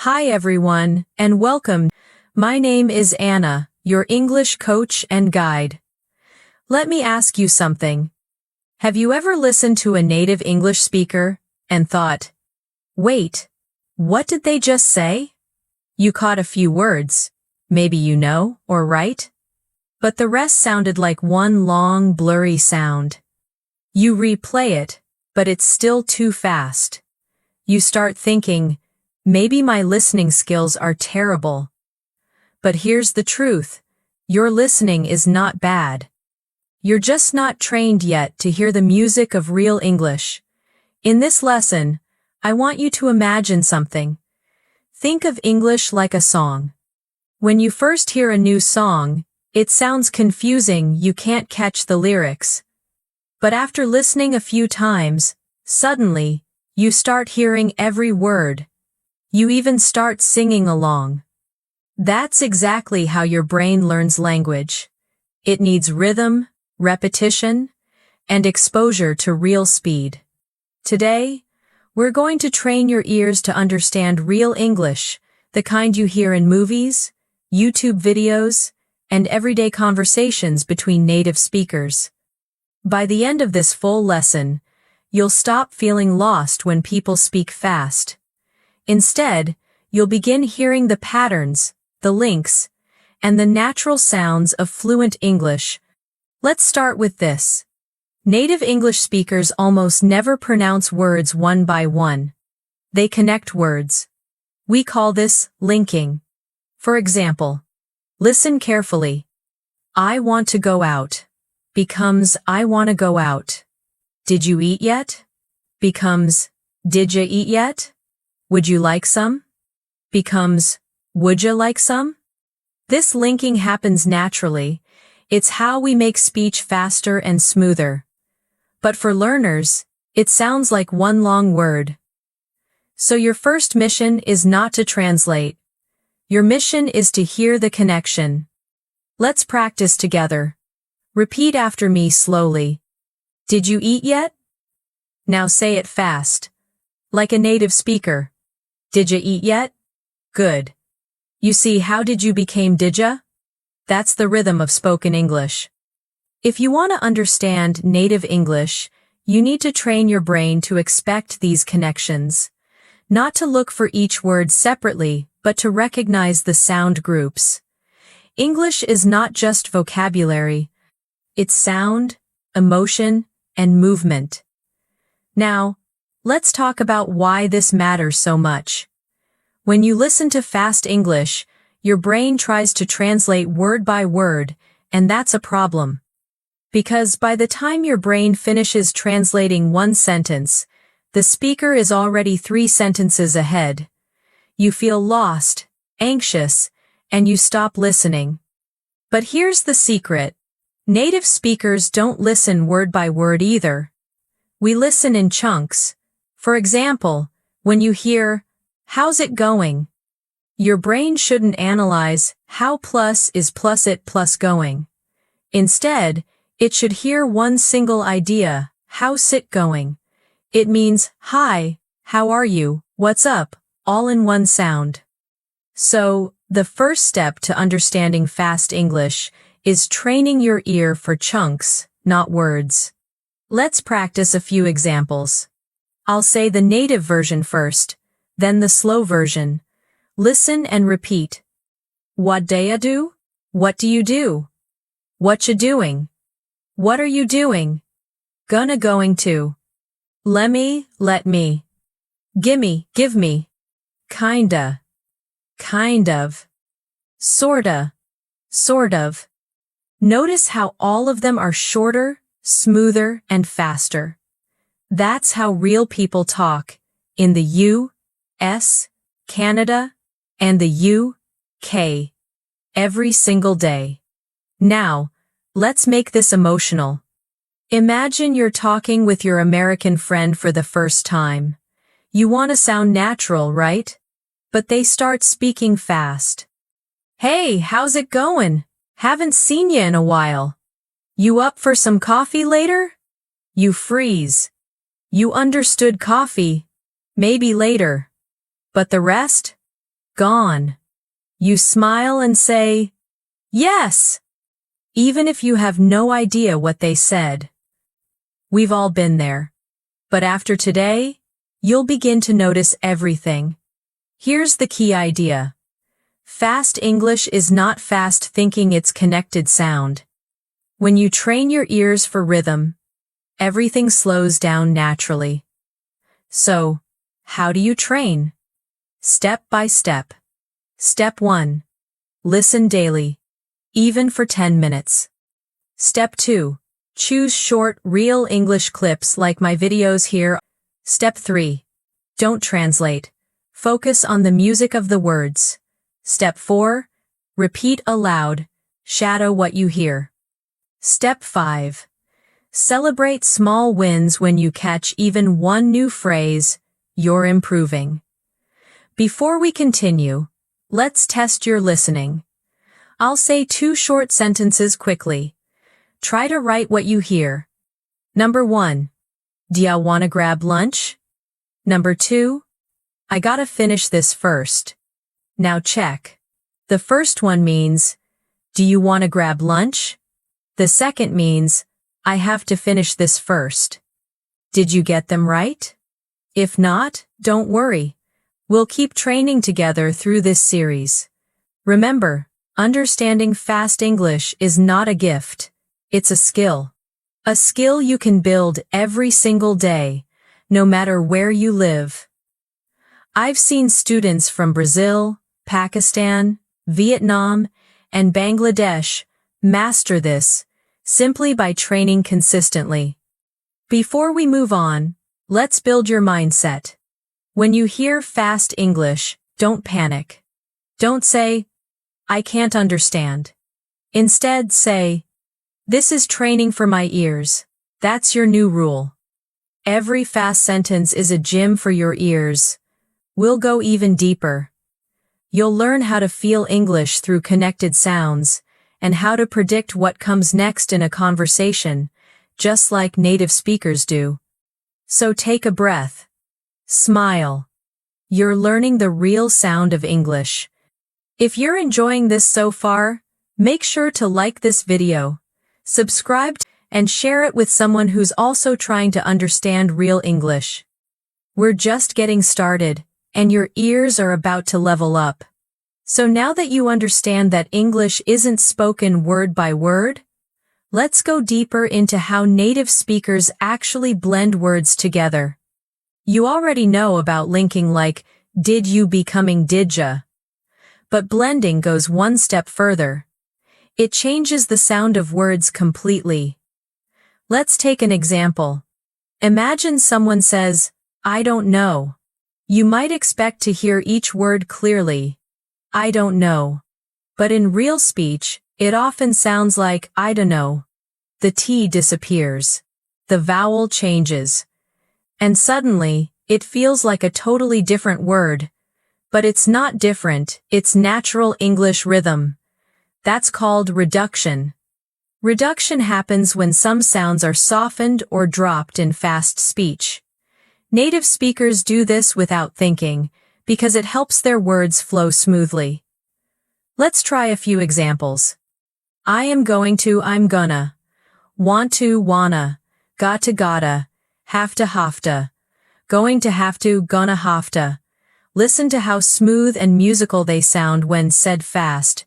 Hi everyone, and welcome. My name is Anna, your English coach and guide. Let me ask you something. Have you ever listened to a native English speaker and thought, wait, what did they just say? You caught a few words, maybe you know, or right? But the rest sounded like one long, blurry sound. You replay it, but it's still too fast. You start thinking, maybe my listening skills are terrible. But here's the truth. Your listening is not bad. You're just not trained yet to hear the music of real English. In this lesson, I want you to imagine something. Think of English like a song. When you first hear a new song, it sounds confusing, you can't catch the lyrics. But after listening a few times, suddenly, you start hearing every word. You even start singing along. That's exactly how your brain learns language. It needs rhythm, repetition, and exposure to real speed. Today, we're going to train your ears to understand real English, the kind you hear in movies, YouTube videos, and everyday conversations between native speakers. By the end of this full lesson, you'll stop feeling lost when people speak fast. Instead, you'll begin hearing the patterns, the links, and the natural sounds of fluent English. Let's start with this. Native English speakers almost never pronounce words one by one. They connect words. We call this linking. For example, listen carefully. I want to go out becomes I want to go out. Did you eat yet? Becomes did you eat yet? Would you like some? Becomes would you like some? This linking happens naturally. It's how we make speech faster and smoother. But for learners, it sounds like one long word. So your first mission is not to translate. Your mission is to hear the connection. Let's practice together. Repeat after me slowly. Did you eat yet? Now say it fast. Like a native speaker. Did you eat yet? Good. You see, how did you became didya? That's the rhythm of spoken English. If you want to understand native English, you need to train your brain to expect these connections. Not to look for each word separately, but to recognize the sound groups. English is not just vocabulary. It's sound, emotion, and movement. Now, let's talk about why this matters so much. When you listen to fast English, your brain tries to translate word by word, and that's a problem. Because by the time your brain finishes translating one sentence, the speaker is already 3 sentences ahead. You feel lost, anxious, and you stop listening. But here's the secret. Native speakers don't listen word by word either. We listen in chunks. For example, when you hear, how's it going? Your brain shouldn't analyze how plus is plus it plus going. Instead, it should hear one single idea, how's it going? It means, hi, how are you, what's up, all in one sound. So, the first step to understanding fast English is training your ear for chunks, not words. Let's practice a few examples. I'll say the native version first, then the slow version. Listen and repeat. What do you do? What do you do? What you doing? What are you doing? Going to. Lemme, let me. Gimme, give me. Kinda. Kind of. Sorta. Sort of. Notice how all of them are shorter, smoother, and faster. That's how real people talk in the U.S., Canada, and the U.K. every single day. Now, let's make this emotional. Imagine you're talking with your American friend for the first time. You want to sound natural, right? But they start speaking fast. Hey, how's it going? Haven't seen you in a while. You up for some coffee later? You freeze. You understood coffee. Maybe later. But the rest? gone. You smile and say, yes, even if you have no idea what they said. We've all been there. But after today, you'll begin to notice everything. Here's the key idea. Fast English is not fast thinking, it's connected sound. When you train your ears for rhythm, everything slows down naturally. So, how do you train? Step by step. Step 1. Listen daily, even for 10 minutes. Step 2. Choose short, real English clips like my videos here. Step 3. Don't translate. Focus on the music of the words. Step 4. Repeat aloud. Shadow what you hear. Step 5. Celebrate small wins. When you catch even one new phrase, you're improving. Before we continue, let's test your listening. I'll say 2 short sentences quickly. Try to write what you hear. Number 1. Do ya wanna grab lunch? Number 2. I gotta finish this first. Now check. The first one means, do you wanna grab lunch? The second means, I have to finish this first. Did you get them right? If not, don't worry. We'll keep training together through this series. Remember, understanding fast English is not a gift. It's a skill. A skill you can build every single day, no matter where you live. I've seen students from Brazil, Pakistan, Vietnam, and Bangladesh master this simply by training consistently. Before we move on, let's build your mindset. When you hear fast English, don't panic. Don't say, I can't understand. Instead, say, this is training for my ears. That's your new rule. Every fast sentence is a gym for your ears. We'll go even deeper. You'll learn how to feel English through connected sounds and how to predict what comes next in a conversation, just like native speakers do. So take a breath. Smile. You're learning the real sound of English. If you're enjoying this so far, make sure to like this video, subscribe, and share it with someone who's also trying to understand real English. We're just getting started, and your ears are about to level up. So now that you understand that English isn't spoken word by word, let's go deeper into how native speakers actually blend words together. You already know about linking like, did you becoming didja. But blending goes one step further. It changes the sound of words completely. Let's take an example. Imagine someone says, I don't know. You might expect to hear each word clearly. I don't know. But in real speech, it often sounds like, I don't know. The T disappears. The vowel changes. And suddenly, it feels like a totally different word. But it's not different, it's natural English rhythm. That's called reduction. Reduction happens when some sounds are softened or dropped in fast speech. Native speakers do this without thinking, because it helps their words flow smoothly. Let's try a few examples. I am going to, I'm gonna. Want to, wanna. Got to, gotta. Have to. Going to, have to, gonna, have to. Listen to how smooth and musical they sound when said fast.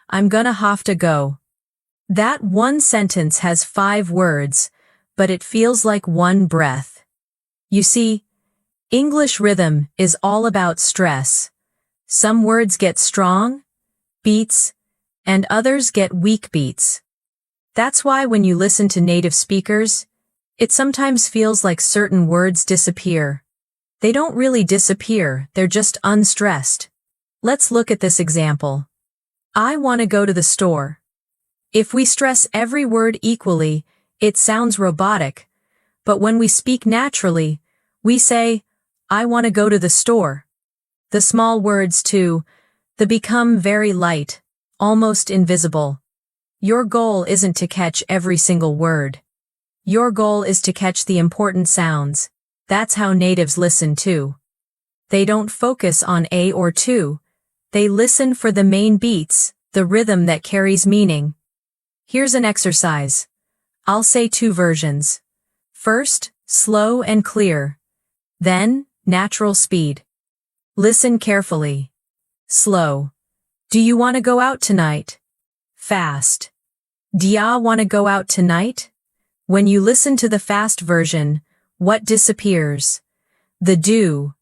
I'm gonna have to go. That one sentence has 5 words, but it feels like one breath. You see, English rhythm is all about stress. Some words get strong, beats, and others get weak beats. That's why when you listen to native speakers, it sometimes feels like certain words disappear. They don't really disappear, they're just unstressed. Let's look at this example. I want to go to the store. If we stress every word equally, it sounds robotic. But when we speak naturally, we say, I want to go to the store. The small words too, they become very light, almost invisible. Your goal isn't to catch every single word. Your goal is to catch the important sounds. That's how natives listen too. They don't focus on a or two, They listen for the main beats, the rhythm that carries meaning. Here's an exercise. I'll say two versions. First, slow and clear. Then, natural speed. Listen carefully. Slow. Do you want to go out tonight? Fast. D'ya want to go out tonight? When you listen to the fast version, what disappears? The do,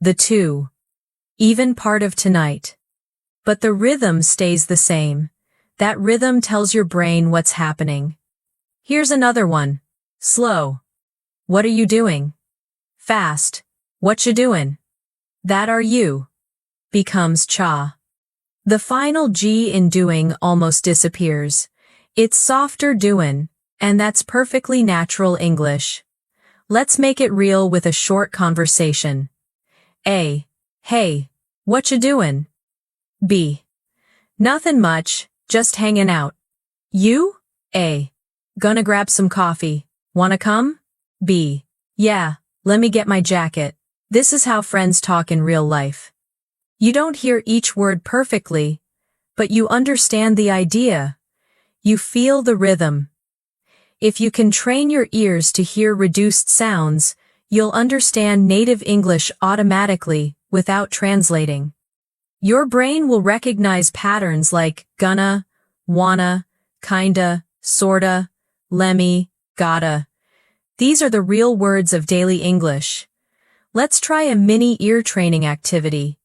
the to, even part of tonight. But the rhythm stays the same. That rhythm tells your brain what's happening. Here's another one. Slow. What are you doing? Fast. What you doing? That are you. Becomes cha. The final G in doing almost disappears. It's softer doin', and that's perfectly natural English. Let's make it real with a short conversation. A. Hey, what you doin'? B. Nothing much, just hanging out. You? A. Gonna grab some coffee. Wanna come? B. Yeah, let me get my jacket. This is how friends talk in real life. You don't hear each word perfectly, but you understand the idea. You feel the rhythm. If you can train your ears to hear reduced sounds, you'll understand native English automatically without translating. Your brain will recognize patterns like gonna, wanna, kinda, sorta, lemme, gotta. These are the real words of daily English. Let's try a mini ear training activity.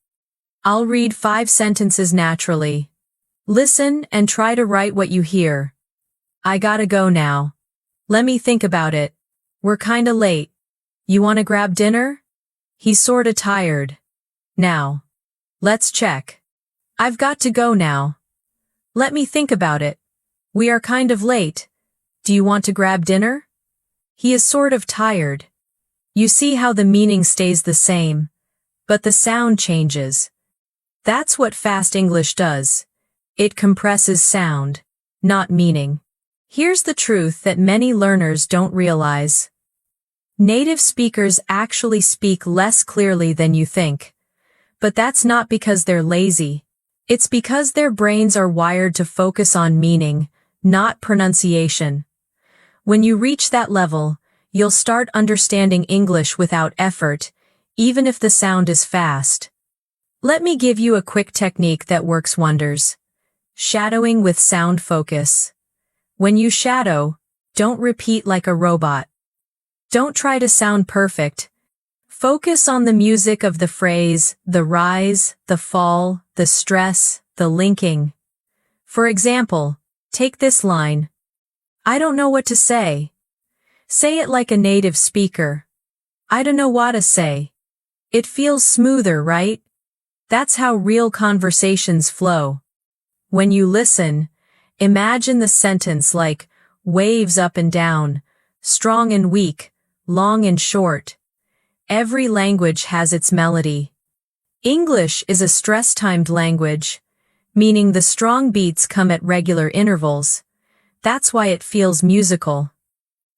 I'll read 5 sentences naturally. Listen and try to write what you hear. I gotta go now. Let me think about it. We're kinda late. You wanna grab dinner? He's sorta tired. Now. Let's check. I've got to go now. Let me think about it. We are kind of late. Do you want to grab dinner? He is sort of tired. You see how the meaning stays the same, but the sound changes. That's what fast English does. It compresses sound, not meaning. Here's the truth that many learners don't realize. Native speakers actually speak less clearly than you think. But that's not because they're lazy. It's because their brains are wired to focus on meaning, not pronunciation. When you reach that level, you'll start understanding English without effort, even if the sound is fast. Let me give you a quick technique that works wonders. Shadowing with sound focus. When you shadow, don't repeat like a robot. Don't try to sound perfect. Focus on the music of the phrase, the rise, the fall, the stress, the linking. For example, take this line. I don't know what to say. Say it like a native speaker. I don't know what to say. It feels smoother, right? That's how real conversations flow. When you listen, imagine the sentence like waves up and down, strong and weak, long and short. Every language has its melody. English is a stress-timed language, meaning the strong beats come at regular intervals. That's why it feels musical.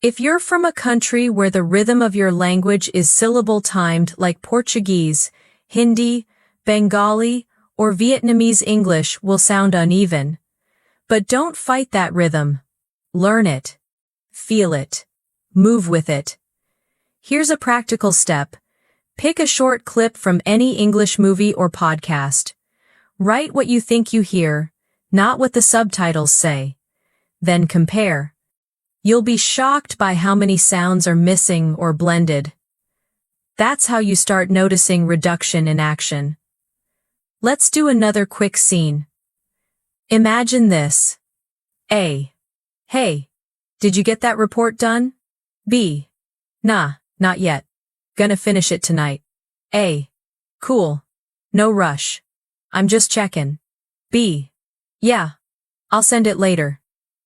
If you're from a country where the rhythm of your language is syllable-timed like Portuguese, Hindi, Bengali, or Vietnamese, English will sound uneven. But don't fight that rhythm. Learn it. Feel it. Move with it. Here's a practical step. Pick a short clip from any English movie or podcast. Write what you think you hear, not what the subtitles say. Then compare. You'll be shocked by how many sounds are missing or blended. That's how you start noticing reduction in action. Let's do another quick scene. Imagine this. A. Hey, did you get that report done? B. Nah, not yet. Gonna finish it tonight. A. Cool. No rush. I'm just checking. B. Yeah. I'll send it later.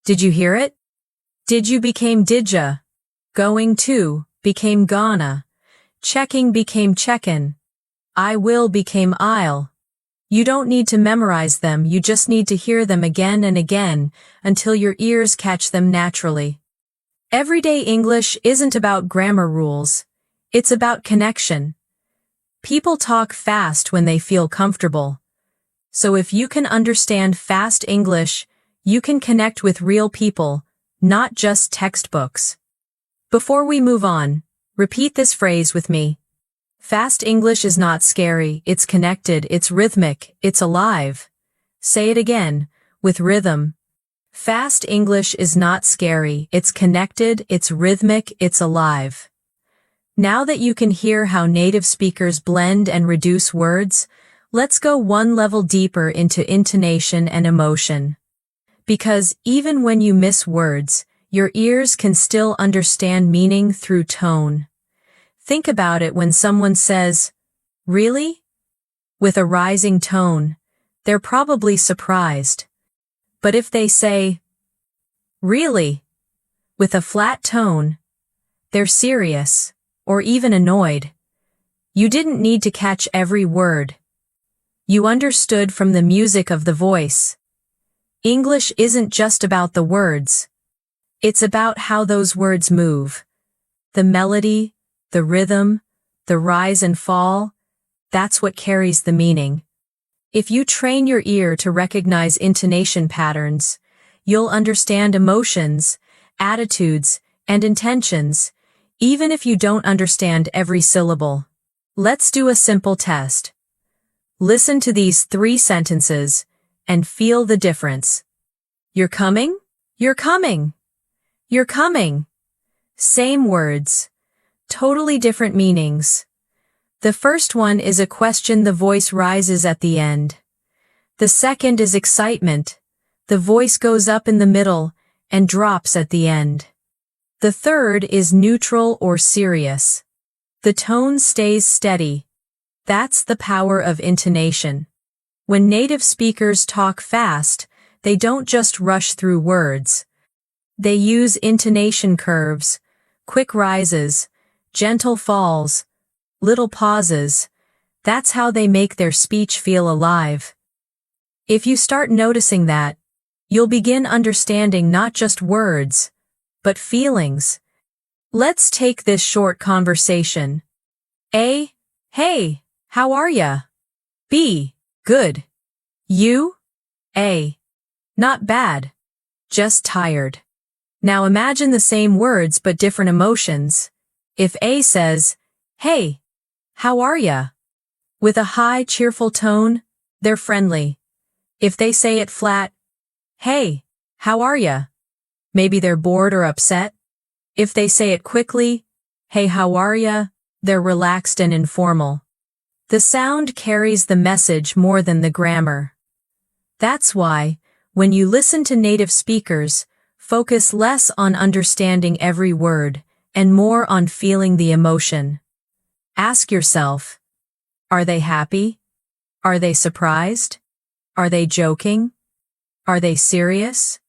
Did you hear it? Did you became didja. Going to became gonna. Checking became checkin'. I will became I'll. You don't need to memorize them, you just need to hear them again and again until your ears catch them naturally. Everyday English isn't about grammar rules. It's about connection. People talk fast when they feel comfortable. So if you can understand fast English, you can connect with real people, not just textbooks. Before we move on, repeat this phrase with me. Fast English is not scary, it's connected, it's rhythmic, it's alive. Say it again, with rhythm. Fast English is not scary, it's connected, it's rhythmic, it's alive. Now that you can hear how native speakers blend and reduce words, let's go one level deeper into intonation and emotion. Because even when you miss words, your ears can still understand meaning through tone. Think about it when someone says, "Really?" with a rising tone, they're probably surprised. But if they say, "Really?" with a flat tone, they're serious, or even annoyed. You didn't need to catch every word. You understood from the music of the voice. English isn't just about the words. It's about how those words move. The melody, the rhythm, the rise and fall, that's what carries the meaning. If you train your ear to recognize intonation patterns, you'll understand emotions, attitudes, and intentions, even if you don't understand every syllable. Let's do a simple test. Listen to these 3 sentences and feel the difference. You're coming? You're coming. You're coming. Same words. Totally different meanings. The first one is a question, the voice rises at the end. The second is excitement. The voice goes up in the middle and drops at the end. The third is neutral or serious. The tone stays steady. That's the power of intonation. When native speakers talk fast, they don't just rush through words. They use intonation curves, quick rises, gentle falls, little pauses. That's how they make their speech feel alive. If you start noticing that, you'll begin understanding not just words, but feelings. Let's take this short conversation. A. Hey, how are ya? B. Good. You? A. Not bad. Just tired. Now imagine the same words but different emotions. If A says, "Hey, how are ya?" with a high, cheerful tone, they're friendly. If they say it flat, "Hey, how are ya?" maybe they're bored or upset. If they say it quickly, "Hey, how are ya?" they're relaxed and informal. The sound carries the message more than the grammar. That's why, when you listen to native speakers, focus less on understanding every word and more on feeling the emotion. Ask yourself, are they happy? Are they surprised? Are they joking? Are they serious?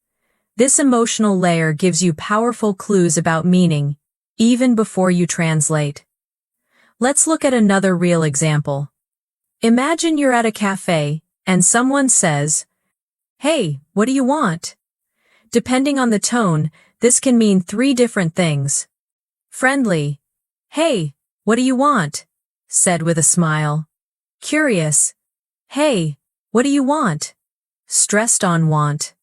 This emotional layer gives you powerful clues about meaning, even before you translate. Let's look at another real example. Imagine you're at a cafe, and someone says, "Hey, what do you want?" Depending on the tone, this can mean 3 different things. Friendly, "Hey, what do you want?" said with a smile. Curious, "Hey, what do you want?" stressed on want.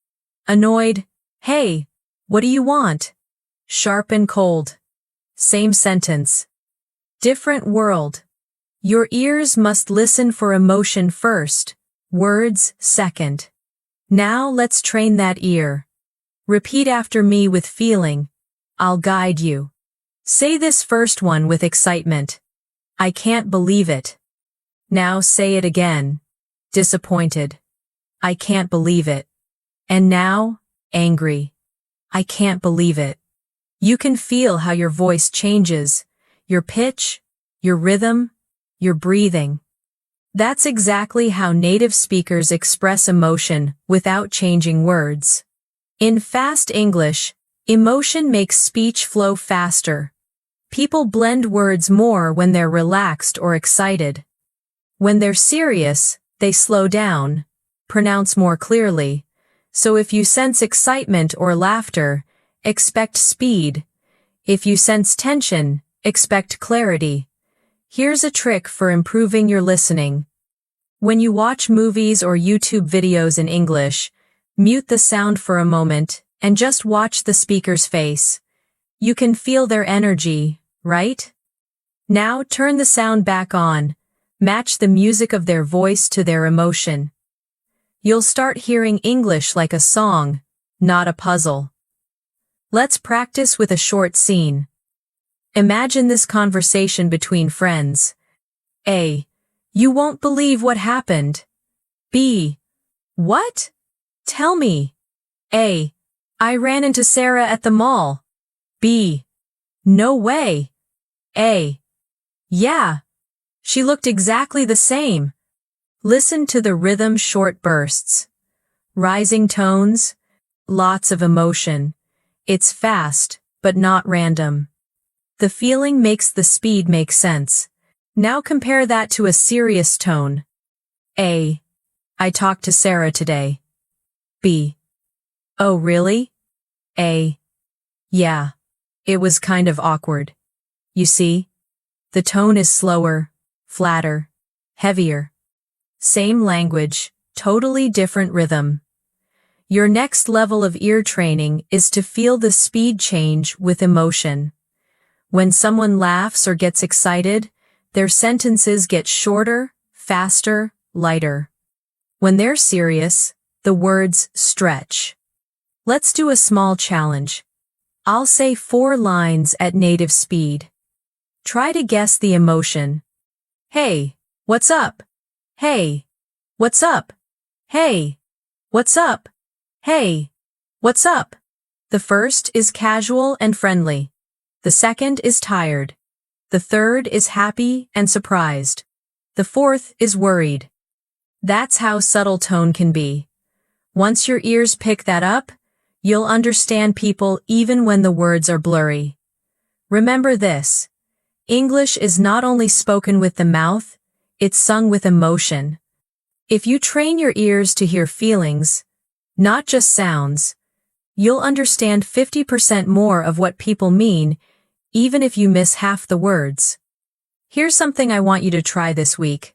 Annoyed, "Hey, what do you want?" sharp and cold. Same sentence. Different world. Your ears must listen for emotion first, words second. Now let's train that ear. Repeat after me with feeling. I'll guide you. Say this first one with excitement. I can't believe it. Now say it again. Disappointed. I can't believe it. And now, angry. I can't believe it. You can feel how your voice changes, your pitch, your rhythm, your breathing. That's exactly how native speakers express emotion without changing words. In fast English, emotion makes speech flow faster. People blend words more when they're relaxed or excited. When they're serious, they slow down, pronounce more clearly. So if you sense excitement or laughter, expect speed. If you sense tension, expect clarity. Here's a trick for improving your listening. When you watch movies or YouTube videos in English, mute the sound for a moment and just watch the speaker's face. You can feel their energy, right? Now turn the sound back on. Match the music of their voice to their emotion. You'll start hearing English like a song, not a puzzle. Let's practice with a short scene. Imagine this conversation between friends. A. You won't believe what happened. B. What? Tell me. A. I ran into Sarah at the mall. B. No way. A. Yeah. She looked exactly the same. Listen to the rhythm short bursts. Rising tones. Lots of emotion. It's fast, but not random. The feeling makes the speed make sense. Now compare that to a serious tone. A. I talked to Sarah today. B. Oh really? A. Yeah. It was kind of awkward. You see? The tone is slower, flatter, heavier. Same language, totally different rhythm. Your next level of ear training is to feel the speed change with emotion. When someone laughs or gets excited, their sentences get shorter, faster, lighter. When they're serious, the words stretch. Let's do a small challenge. I'll say 4 lines at native speed. Try to guess the emotion. Hey, what's up? Hey, what's up? Hey, what's up? Hey, what's up? The first is casual and friendly. The second is tired. The third is happy and surprised. The fourth is worried. That's how subtle tone can be. Once your ears pick that up, you'll understand people even when the words are blurry. Remember this. English is not only spoken with the mouth, it's sung with emotion. If you train your ears to hear feelings, not just sounds, you'll understand 50% more of what people mean, even if you miss half the words. Here's something I want you to try this week.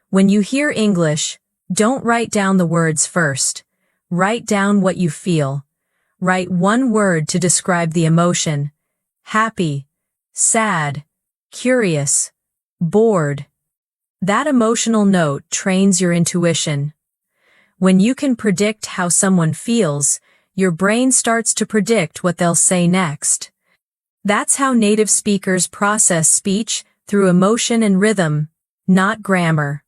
When you hear English, don't write down the words first. Write down what you feel. Write one word to describe the emotion. Happy, sad, curious, bored. That emotional note trains your intuition. When you can predict how someone feels, your brain starts to predict what they'll say next. That's how native speakers process speech, through emotion and rhythm, not grammar.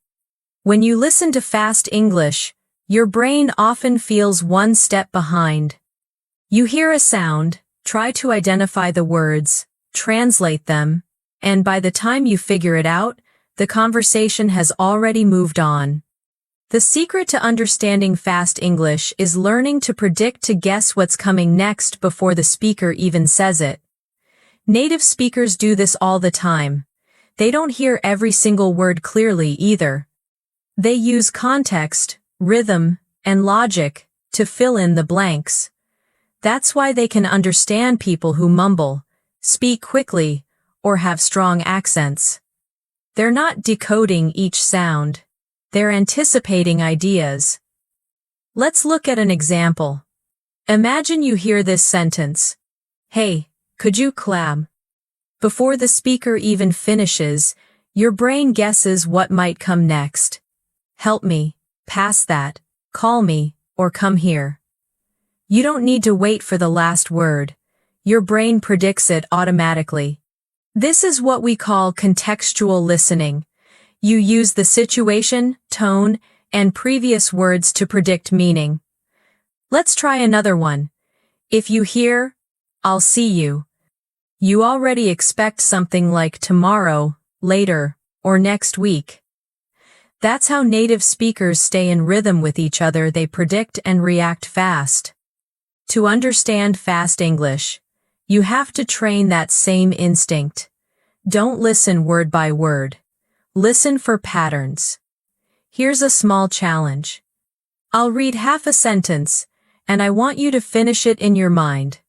When you listen to fast English, your brain often feels one step behind. You hear a sound, try to identify the words, translate them, and by the time you figure it out, the conversation has already moved on. The secret to understanding fast English is learning to predict to guess what's coming next before the speaker even says it. Native speakers do this all the time. They don't hear every single word clearly either. They use context, rhythm, and logic to fill in the blanks. That's why they can understand people who mumble, speak quickly, or have strong accents. They're not decoding each sound. They're anticipating ideas. Let's look at an example. Imagine you hear this sentence. Hey, could you clap? Before the speaker even finishes, your brain guesses what might come next. Help me, pass that, call me, or come here. You don't need to wait for the last word. Your brain predicts it automatically. This is what we call contextual listening. You use the situation, tone, and previous words to predict meaning. Let's try another one. If you hear, I'll see you, you already expect something like tomorrow, later, or next week. That's how native speakers stay in rhythm with each other. They predict and react fast. To understand fast English, you have to train that same instinct. Don't listen word by word. Listen for patterns. Here's a small challenge. I'll read half a sentence, and I want you to finish it in your mind.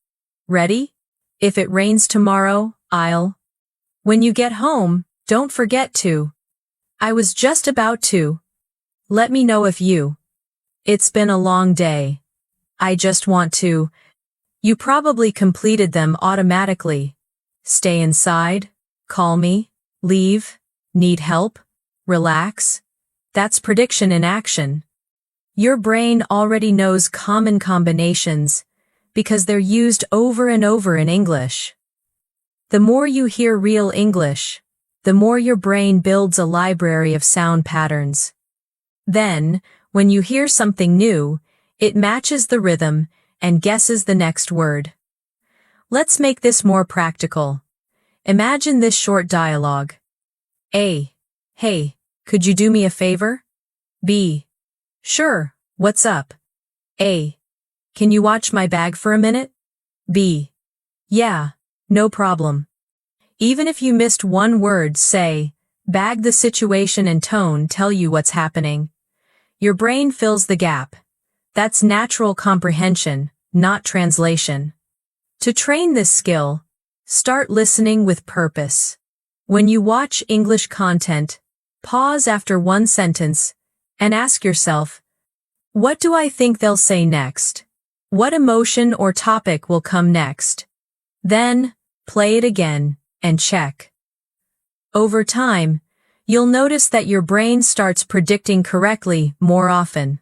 Ready? If it rains tomorrow, I'll. When you get home, don't forget to. I was just about to. Let me know if you. It's been a long day. I just want to. You probably completed them automatically. Stay inside, call me, leave, need help, relax. That's prediction in action. Your brain already knows common combinations because they're used over and over in English. The more you hear real English, the more your brain builds a library of sound patterns. Then, when you hear something new, it matches the rhythm and guesses the next word. Let's make this more practical. Imagine this short dialogue. A. Hey, could you do me a favor? B. Sure, what's up? A. Can you watch my bag for a minute? B. Yeah, no problem. Even if you missed one word, say, bag the situation and tone tell you what's happening. Your brain fills the gap. That's natural comprehension, not translation. To train this skill, start listening with purpose. When you watch English content, pause after one sentence and ask yourself, what do I think they'll say next? What emotion or topic will come next? Then, play it again and check. Over time, you'll notice that your brain starts predicting correctly more often.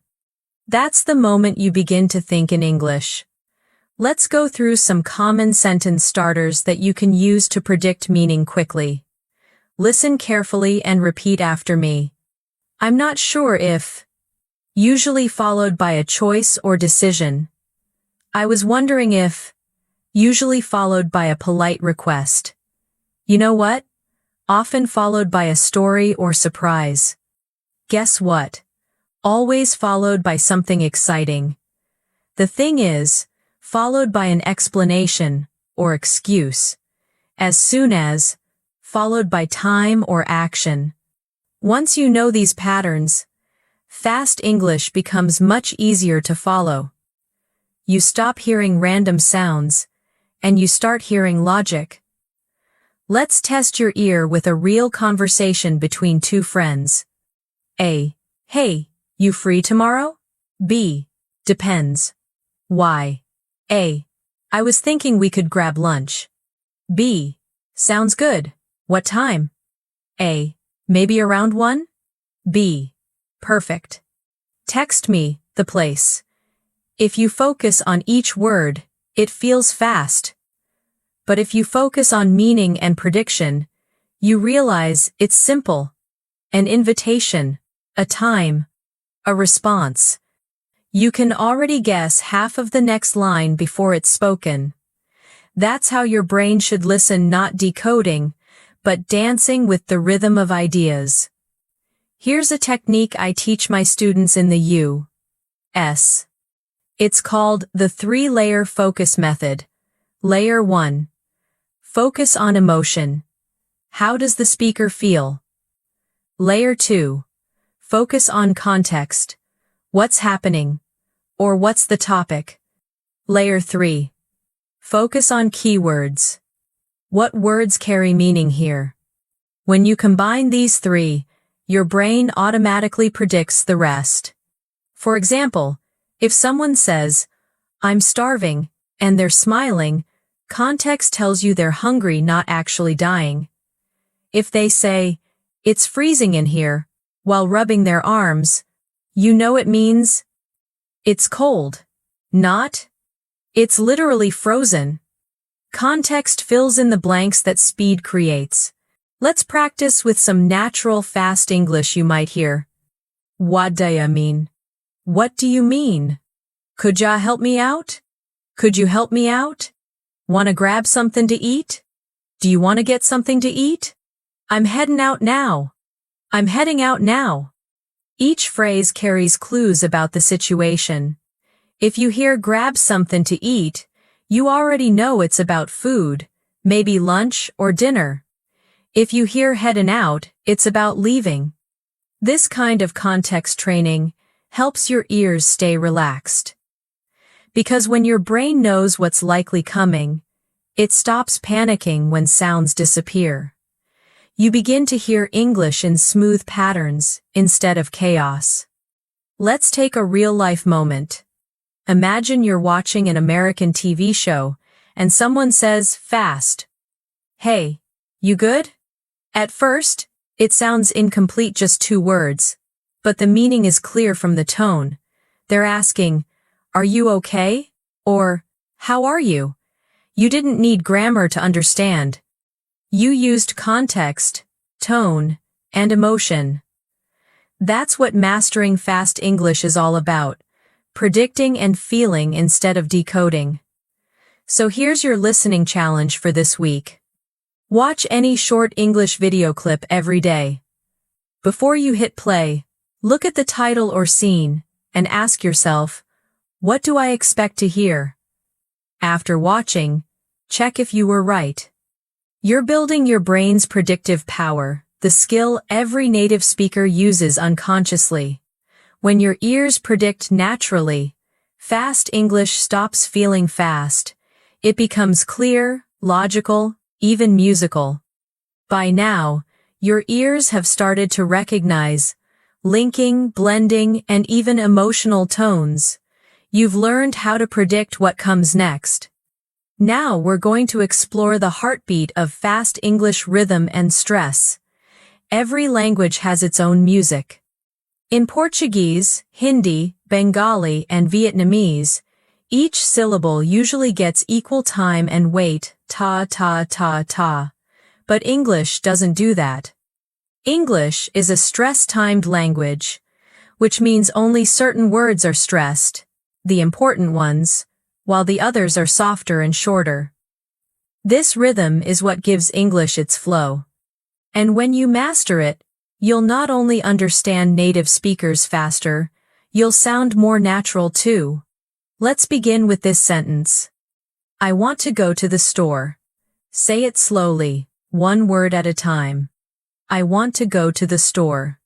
That's the moment you begin to think in English. Let's go through some common sentence starters that you can use to predict meaning quickly. Listen carefully and repeat after me. I'm not sure if, usually followed by a choice or decision. I was wondering if, usually followed by a polite request. You know what? Often followed by a story or surprise. Guess what? Always followed by something exciting. The thing is, followed by an explanation or excuse. As soon as, followed by time or action. Once you know these patterns, fast English becomes much easier to follow. You stop hearing random sounds, and you start hearing logic. Let's test your ear with a real conversation between two friends. A. Hey, you free tomorrow? B. Depends. Why? A. I was thinking we could grab lunch. B. Sounds good. What time? A. Maybe around 1? B. Perfect. Text me the place. If you focus on each word, it feels fast. But if you focus on meaning and prediction, you realize it's simple. An invitation, a time, a response. You can already guess half of the next line before it's spoken. That's how your brain should listen, not decoding, but dancing with the rhythm of ideas. Here's a technique I teach my students in the U.S. It's called the 3-layer focus method. Layer 1. Focus on emotion. How does the speaker feel? Layer 2. Focus on context. What's happening? Or what's the topic? Layer 3. Focus on keywords. What words carry meaning here? When you combine these three, your brain automatically predicts the rest. For example, if someone says, I'm starving, and they're smiling, context tells you they're hungry, not actually dying. If they say, it's freezing in here, while rubbing their arms, you know it means, it's cold, not, it's literally frozen. Context fills in the blanks that speed creates. Let's practice with some natural fast English you might hear. What do you mean? What do you mean? Could ya help me out? Could you help me out? Wanna grab something to eat? Do you wanna get something to eat? I'm heading out now. I'm heading out now. Each phrase carries clues about the situation. If you hear grab something to eat, you already know it's about food, maybe lunch or dinner. If you hear heading out, it's about leaving. This kind of context training helps your ears stay relaxed. Because when your brain knows what's likely coming, it stops panicking when sounds disappear. You begin to hear English in smooth patterns instead of chaos. Let's take a real-life moment. Imagine you're watching an American TV show, and someone says, fast. Hey, you good? At first, it sounds incomplete, just 2 words. But the meaning is clear from the tone. They're asking, are you okay? Or, how are you? You didn't need grammar to understand. You used context, tone, and emotion. That's what mastering fast English is all about. Predicting and feeling instead of decoding. So here's your listening challenge for this week. Watch any short English video clip every day. Before you hit play, look at the title or scene and ask yourself, what do I expect to hear? After watching, check if you were right. You're building your brain's predictive power, the skill every native speaker uses unconsciously. When your ears predict naturally, fast English stops feeling fast. It becomes clear, logical, even musical. By now, your ears have started to recognize linking, blending, and even emotional tones. You've learned how to predict what comes next. Now we're going to explore the heartbeat of fast English rhythm and stress. Every language has its own music. In Portuguese, Hindi, Bengali, and Vietnamese, each syllable usually gets equal time and weight, ta ta ta ta. But English doesn't do that. English is a stress-timed language, which means only certain words are stressed, the important ones, while the others are softer and shorter. This rhythm is what gives English its flow. And when you master it, you'll not only understand native speakers faster, you'll sound more natural too. Let's begin with this sentence. I want to go to the store. Say it slowly, 1 word at a time. I want to go to the store.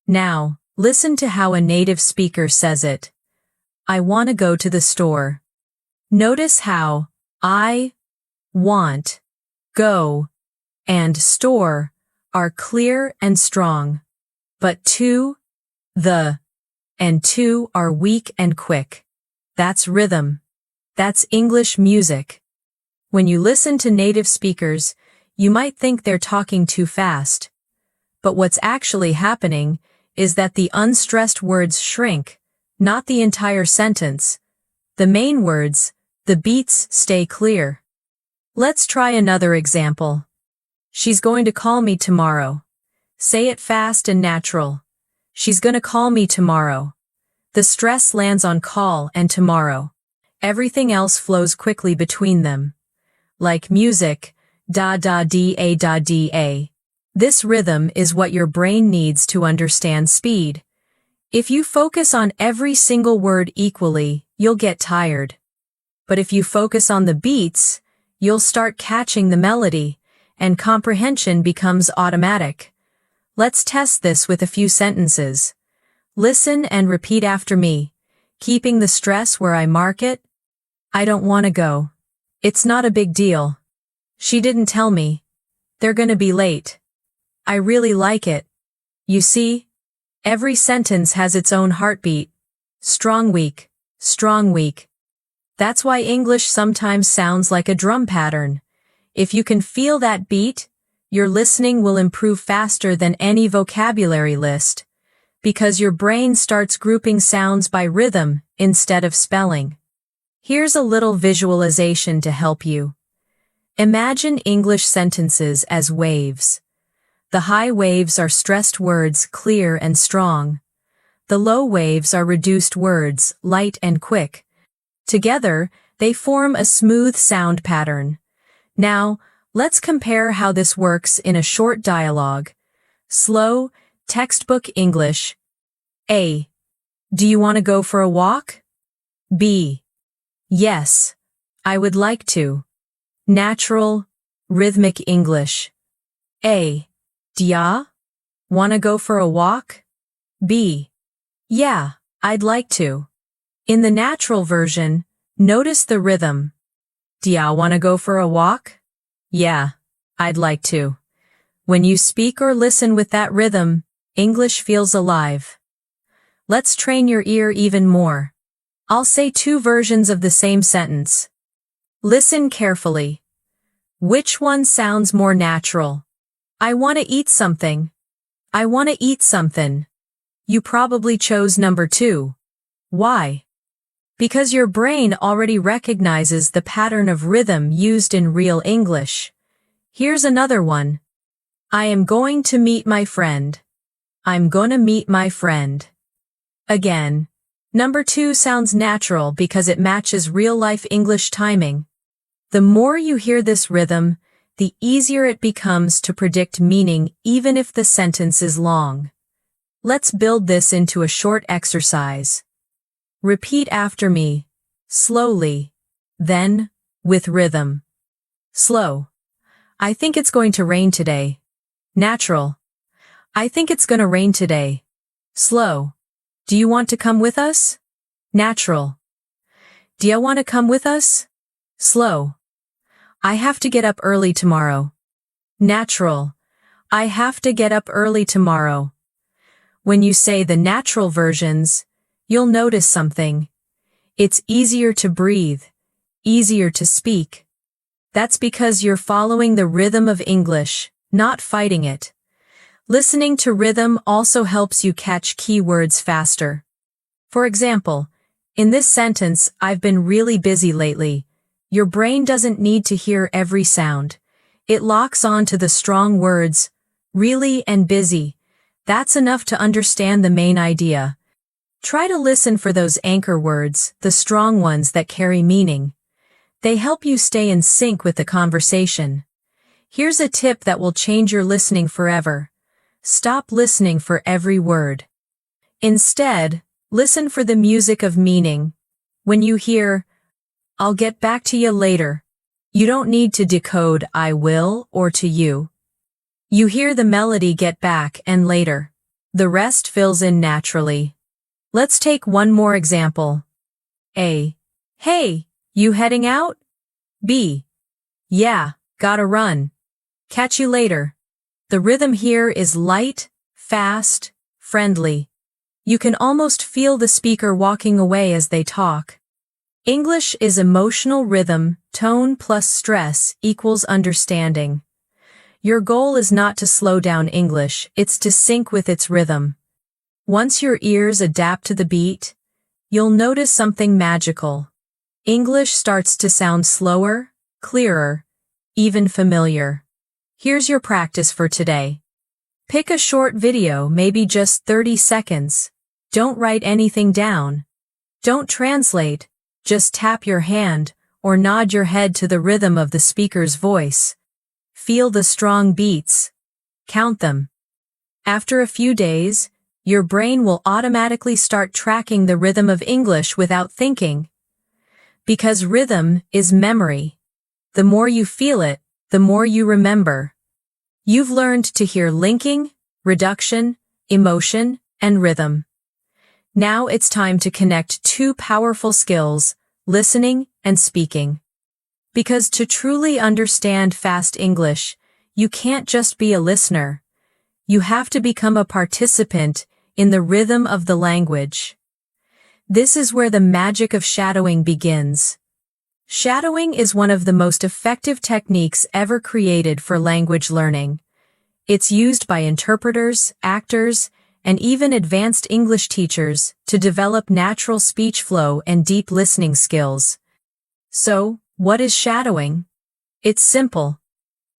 Now, listen to how a native speaker says it. I want to go to the store. Notice how I, want, go, and store are clear and strong, but to, the, and to are weak and quick. That's rhythm. That's English music. When you listen to native speakers, you might think they're talking too fast. But what's actually happening is that the unstressed words shrink, not the entire sentence. The main words, the beats, stay clear. Let's try another example. She's going to call me tomorrow. Say it fast and natural. She's gonna call me tomorrow. The stress lands on call and tomorrow. Everything else flows quickly between them. Like music, da da da da da. This rhythm is what your brain needs to understand speed. If you focus on every single word equally, you'll get tired. But if you focus on the beats, you'll start catching the melody, and comprehension becomes automatic. Let's test this with a few sentences. Listen and repeat after me, keeping the stress where I mark it. I don't want to go. It's not a big deal. She didn't tell me. They're gonna be late. I really like it. You see? Every sentence has its own heartbeat. Strong, weak, strong, weak. That's why English sometimes sounds like a drum pattern. If you can feel that beat, your listening will improve faster than any vocabulary list, because your brain starts grouping sounds by rhythm instead of spelling. Here's a little visualization to help you. Imagine English sentences as waves. The high waves are stressed words, clear and strong. The low waves are reduced words, light and quick. Together, they form a smooth sound pattern. Now, let's compare how this works in a short dialogue. Slow, textbook English. A. Do you want to go for a walk? B. Yes, I would like to. Natural, rhythmic English. A. Yeah? Wanna go for a walk? B. Yeah, I'd like to. In the natural version, notice the rhythm. Dia wanna go for a walk? Yeah, I'd like to. When you speak or listen with that rhythm, English feels alive. Let's train your ear even more. I'll say two versions of the same sentence. Listen carefully. Which one sounds more natural? I want to eat something. I want to eat something. You probably chose number 2. Why? Because your brain already recognizes the pattern of rhythm used in real English. Here's another one. I am going to meet my friend. I'm gonna meet my friend. Again, number 2 sounds natural because it matches real-life English timing. The more you hear this rhythm, the easier it becomes to predict meaning even if the sentence is long. Let's build this into a short exercise. Repeat after me, slowly, then, with rhythm. Slow. I think it's going to rain today. Natural. I think it's gonna rain today. Slow. Do you want to come with us? Natural. Do you want to come with us? Slow. I have to get up early tomorrow. Natural. I have to get up early tomorrow. When you say the natural versions, you'll notice something. It's easier to breathe, easier to speak. That's because you're following the rhythm of English, not fighting it. Listening to rhythm also helps you catch keywords faster. For example, in this sentence, I've been really busy lately. Your brain doesn't need to hear every sound. It locks on to the strong words, really and busy. That's enough to understand the main idea. Try to listen for those anchor words, the strong ones that carry meaning. They help you stay in sync with the conversation. Here's a tip that will change your listening forever. Stop listening for every word. Instead, listen for the music of meaning. When you hear, I'll get back to you later, you don't need to decode I will or to you. You hear the melody get back and later. The rest fills in naturally. Let's take one more example. A. Hey, you heading out? B. Yeah, gotta run. Catch you later. The rhythm here is light, fast, friendly. You can almost feel the speaker walking away as they talk. English is emotional rhythm, tone plus stress equals understanding. Your goal is not to slow down English, it's to sync with its rhythm. Once your ears adapt to the beat, you'll notice something magical. English starts to sound slower, clearer, even familiar. Here's your practice for today. Pick a short video, maybe just 30 seconds. Don't write anything down. Don't translate, just tap your hand or nod your head to the rhythm of the speaker's voice. Feel the strong beats. Count them. After a few days, your brain will automatically start tracking the rhythm of English without thinking. Because rhythm is memory. The more you feel it, the more you remember. You've learned to hear linking, reduction, emotion, and rhythm. Now it's time to connect two powerful skills, listening and speaking. Because to truly understand fast English, you can't just be a listener. You have to become a participant in the rhythm of the language. This is where the magic of shadowing begins. Shadowing is one of the most effective techniques ever created for language learning. It's used by interpreters, actors, and even advanced English teachers to develop natural speech flow and deep listening skills. So, what is shadowing? It's simple.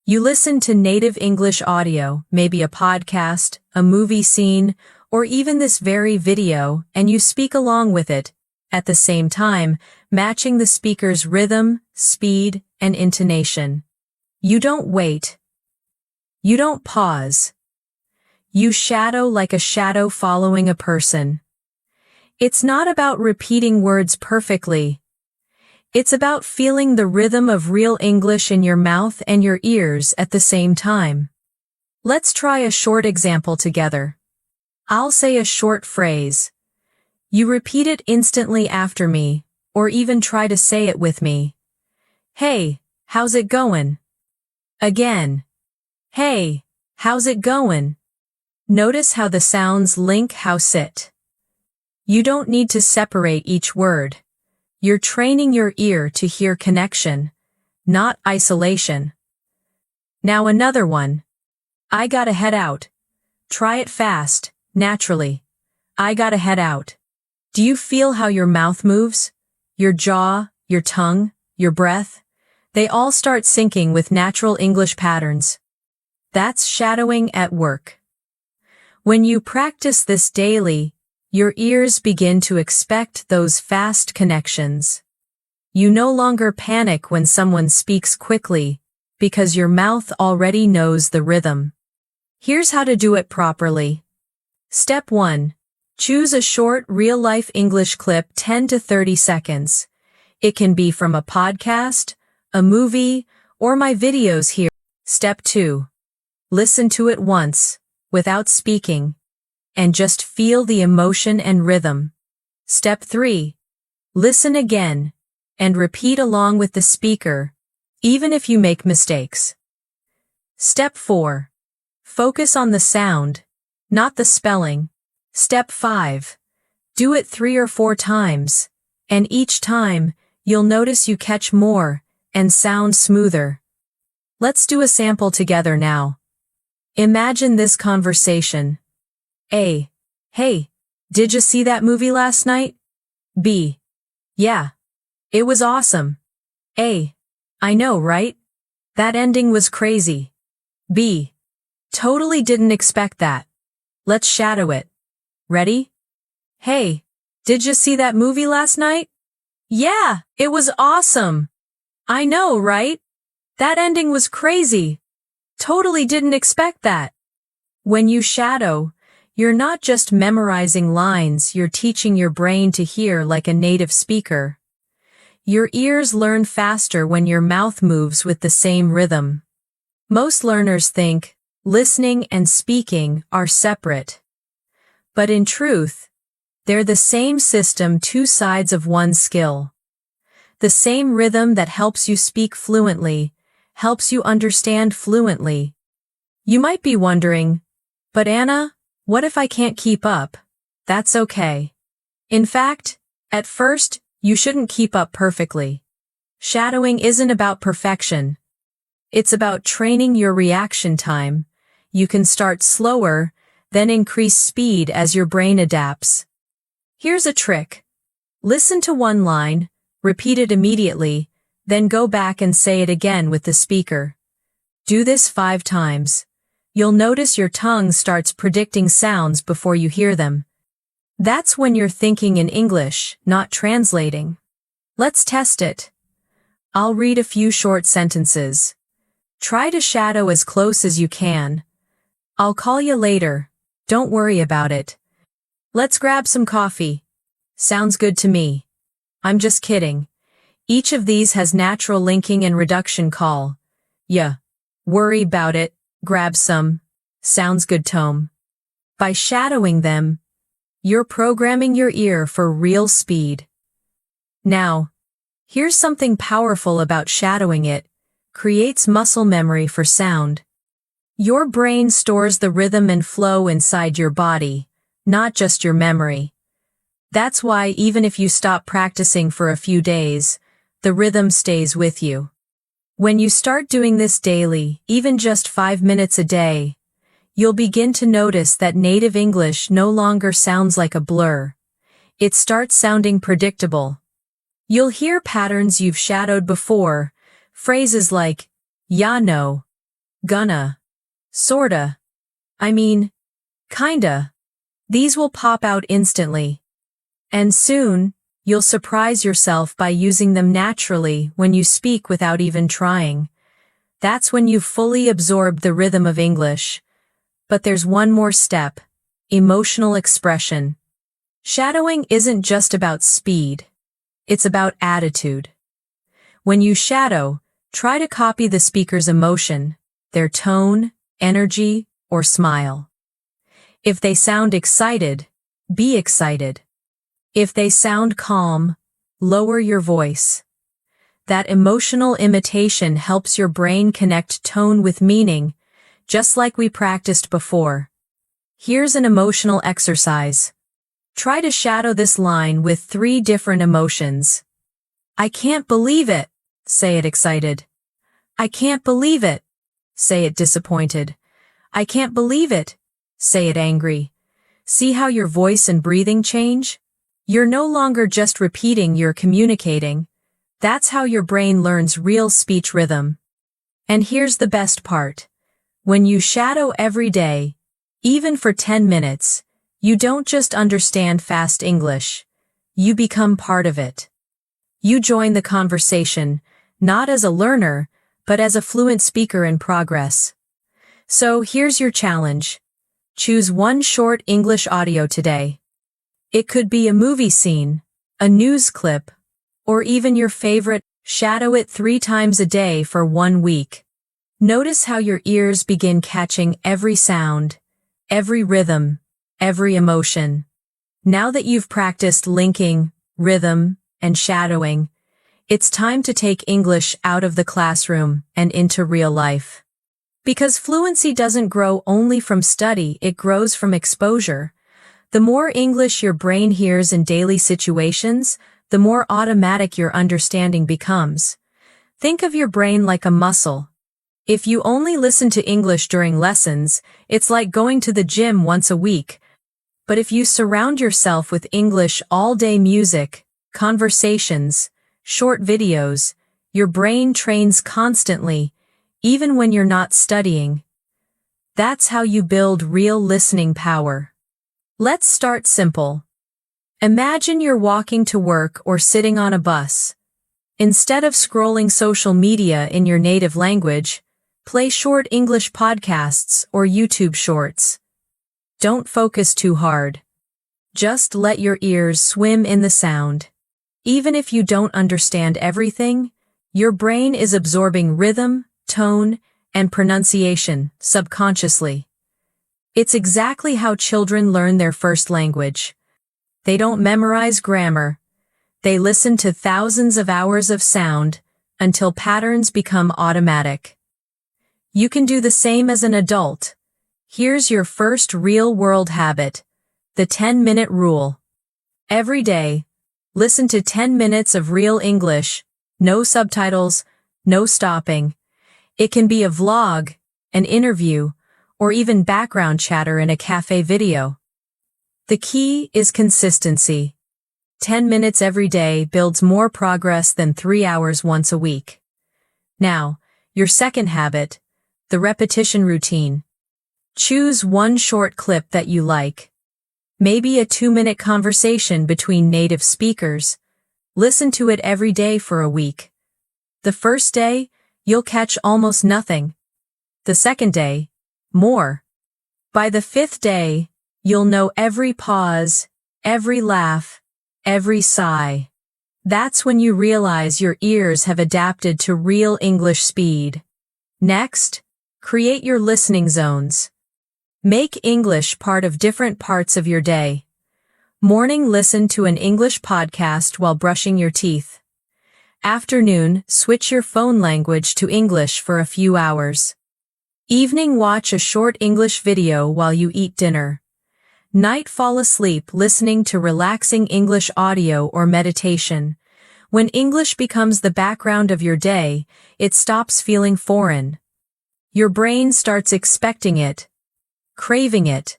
You listen to native English audio, maybe a podcast, a movie scene, or even this very video, and you speak along with it, at the same time, matching the speaker's rhythm, speed, and intonation. You don't wait. You don't pause. You shadow like a shadow following a person. It's not about repeating words perfectly. It's about feeling the rhythm of real English in your mouth and your ears at the same time. Let's try a short example together. I'll say a short phrase. You repeat it instantly after me, or even try to say it with me. Hey, how's it going? Again. Hey, how's it going? Notice how the sounds link how sit. You don't need to separate each word. You're training your ear to hear connection, not isolation. Now another one. I gotta head out. Try it fast, naturally. I gotta head out. Do you feel how your mouth moves? Your jaw, your tongue, your breath? They all start syncing with natural English patterns. That's shadowing at work. When you practice this daily, your ears begin to expect those fast connections. You no longer panic when someone speaks quickly, because your mouth already knows the rhythm. Here's how to do it properly. Step 1. Choose a short, real-life English clip 10 to 30 seconds. It can be from a podcast, a movie, or my videos here. Step 2. Listen to it once, without speaking, and just feel the emotion and rhythm. Step 3. Listen again, and repeat along with the speaker, even if you make mistakes. Step 4. Focus on the sound, not the spelling. Step 5. Do it 3 or 4 times, and each time, you'll notice you catch more and sound smoother. Let's do a sample together now. Imagine this conversation. A. Hey, did you see that movie last night? B. Yeah. It was awesome. A. I know, right? That ending was crazy. B. Totally didn't expect that. Let's shadow it. Ready? Hey, did you see that movie last night? Yeah, it was awesome. I know, right? That ending was crazy. Totally didn't expect that. When you shadow, you're not just memorizing lines, you're teaching your brain to hear like a native speaker. Your ears learn faster when your mouth moves with the same rhythm. Most learners think listening and speaking are separate. But in truth, they're the same system, 2 sides of one skill. The same rhythm that helps you speak fluently, helps you understand fluently. You might be wondering, but Anna, what if I can't keep up? That's okay. In fact, at first, you shouldn't keep up perfectly. Shadowing isn't about perfection. It's about training your reaction time. You can start slower, then increase speed as your brain adapts. Here's a trick. Listen to one line, repeat it immediately, then go back and say it again with the speaker. Do this 5 times. You'll notice your tongue starts predicting sounds before you hear them. That's when you're thinking in English, not translating. Let's test it. I'll read a few short sentences. Try to shadow as close as you can. I'll call you later. Don't worry about it. Let's grab some coffee. Sounds good to me. I'm just kidding. Each of these has natural linking and reduction call. Yeah. Worry about it. Grab some. Sounds good, Tom. By shadowing them, you're programming your ear for real speed. Now, here's something powerful about shadowing. It creates muscle memory for sound. Your brain stores the rhythm and flow inside your body, not just your memory. That's why even if you stop practicing for a few days, the rhythm stays with you. When you start doing this daily, even just 5 minutes a day, you'll begin to notice that native English no longer sounds like a blur. It starts sounding predictable. You'll hear patterns you've shadowed before, phrases like, yeah, no, gonna, sorta, I mean, kinda. These will pop out instantly. And soon, you'll surprise yourself by using them naturally when you speak without even trying. That's when you've fully absorbed the rhythm of English. But there's one more step: emotional expression. Shadowing isn't just about speed. It's about attitude. When you shadow, try to copy the speaker's emotion, their tone, energy, or smile. If they sound excited, be excited. If they sound calm, lower your voice. That emotional imitation helps your brain connect tone with meaning, just like we practiced before. Here's an emotional exercise. Try to shadow this line with 3 different emotions. I can't believe it. Say it excited. I can't believe it. Say it disappointed. I can't believe it. Say it angry. See how your voice and breathing change? You're no longer just repeating, you're communicating. That's how your brain learns real speech rhythm. And here's the best part. When you shadow every day, even for 10 minutes, you don't just understand fast English. You become part of it. You join the conversation, not as a learner, but as a fluent speaker in progress. So here's your challenge. Choose one short English audio today. It could be a movie scene, a news clip, or even your favorite. Shadow it 3 times a day for 1 week. Notice how your ears begin catching every sound, every rhythm, every emotion. Now that you've practiced linking, rhythm, and shadowing, it's time to take English out of the classroom and into real life. Because fluency doesn't grow only from study, it grows from exposure. The more English your brain hears in daily situations, the more automatic your understanding becomes. Think of your brain like a muscle. If you only listen to English during lessons, it's like going to the gym once a week. But if you surround yourself with English all-day music, conversations, short videos, your brain trains constantly, even when you're not studying. That's how you build real listening power. Let's start simple. Imagine you're walking to work or sitting on a bus. Instead of scrolling social media in your native language, play short English podcasts or YouTube shorts. Don't focus too hard. Just let your ears swim in the sound. Even if you don't understand everything, your brain is absorbing rhythm, tone, and pronunciation subconsciously. It's exactly how children learn their first language. They don't memorize grammar. They listen to thousands of hours of sound until patterns become automatic. You can do the same as an adult. Here's your first real-world habit, the 10-minute rule. Every day, listen to 10 minutes of real English, no subtitles, no stopping. It can be a vlog, an interview, or even background chatter in a cafe video. The key is consistency. 10 minutes every day builds more progress than 3 hours once a week. Now, your second habit, the repetition routine. Choose one short clip that you like. Maybe a 2-minute conversation between native speakers. Listen to it every day for a week. The first day, you'll catch almost nothing. The second day, more. By the 5th day, you'll know every pause, every laugh, every sigh. That's when you realize your ears have adapted to real English speed. Next, create your listening zones. Make English part of different parts of your day. Morning, listen to an English podcast while brushing your teeth. Afternoon, switch your phone language to English for a few hours. Evening, watch a short English video while you eat dinner. Night, fall asleep listening to relaxing English audio or meditation. When English becomes the background of your day, it stops feeling foreign. Your brain starts expecting it, craving it.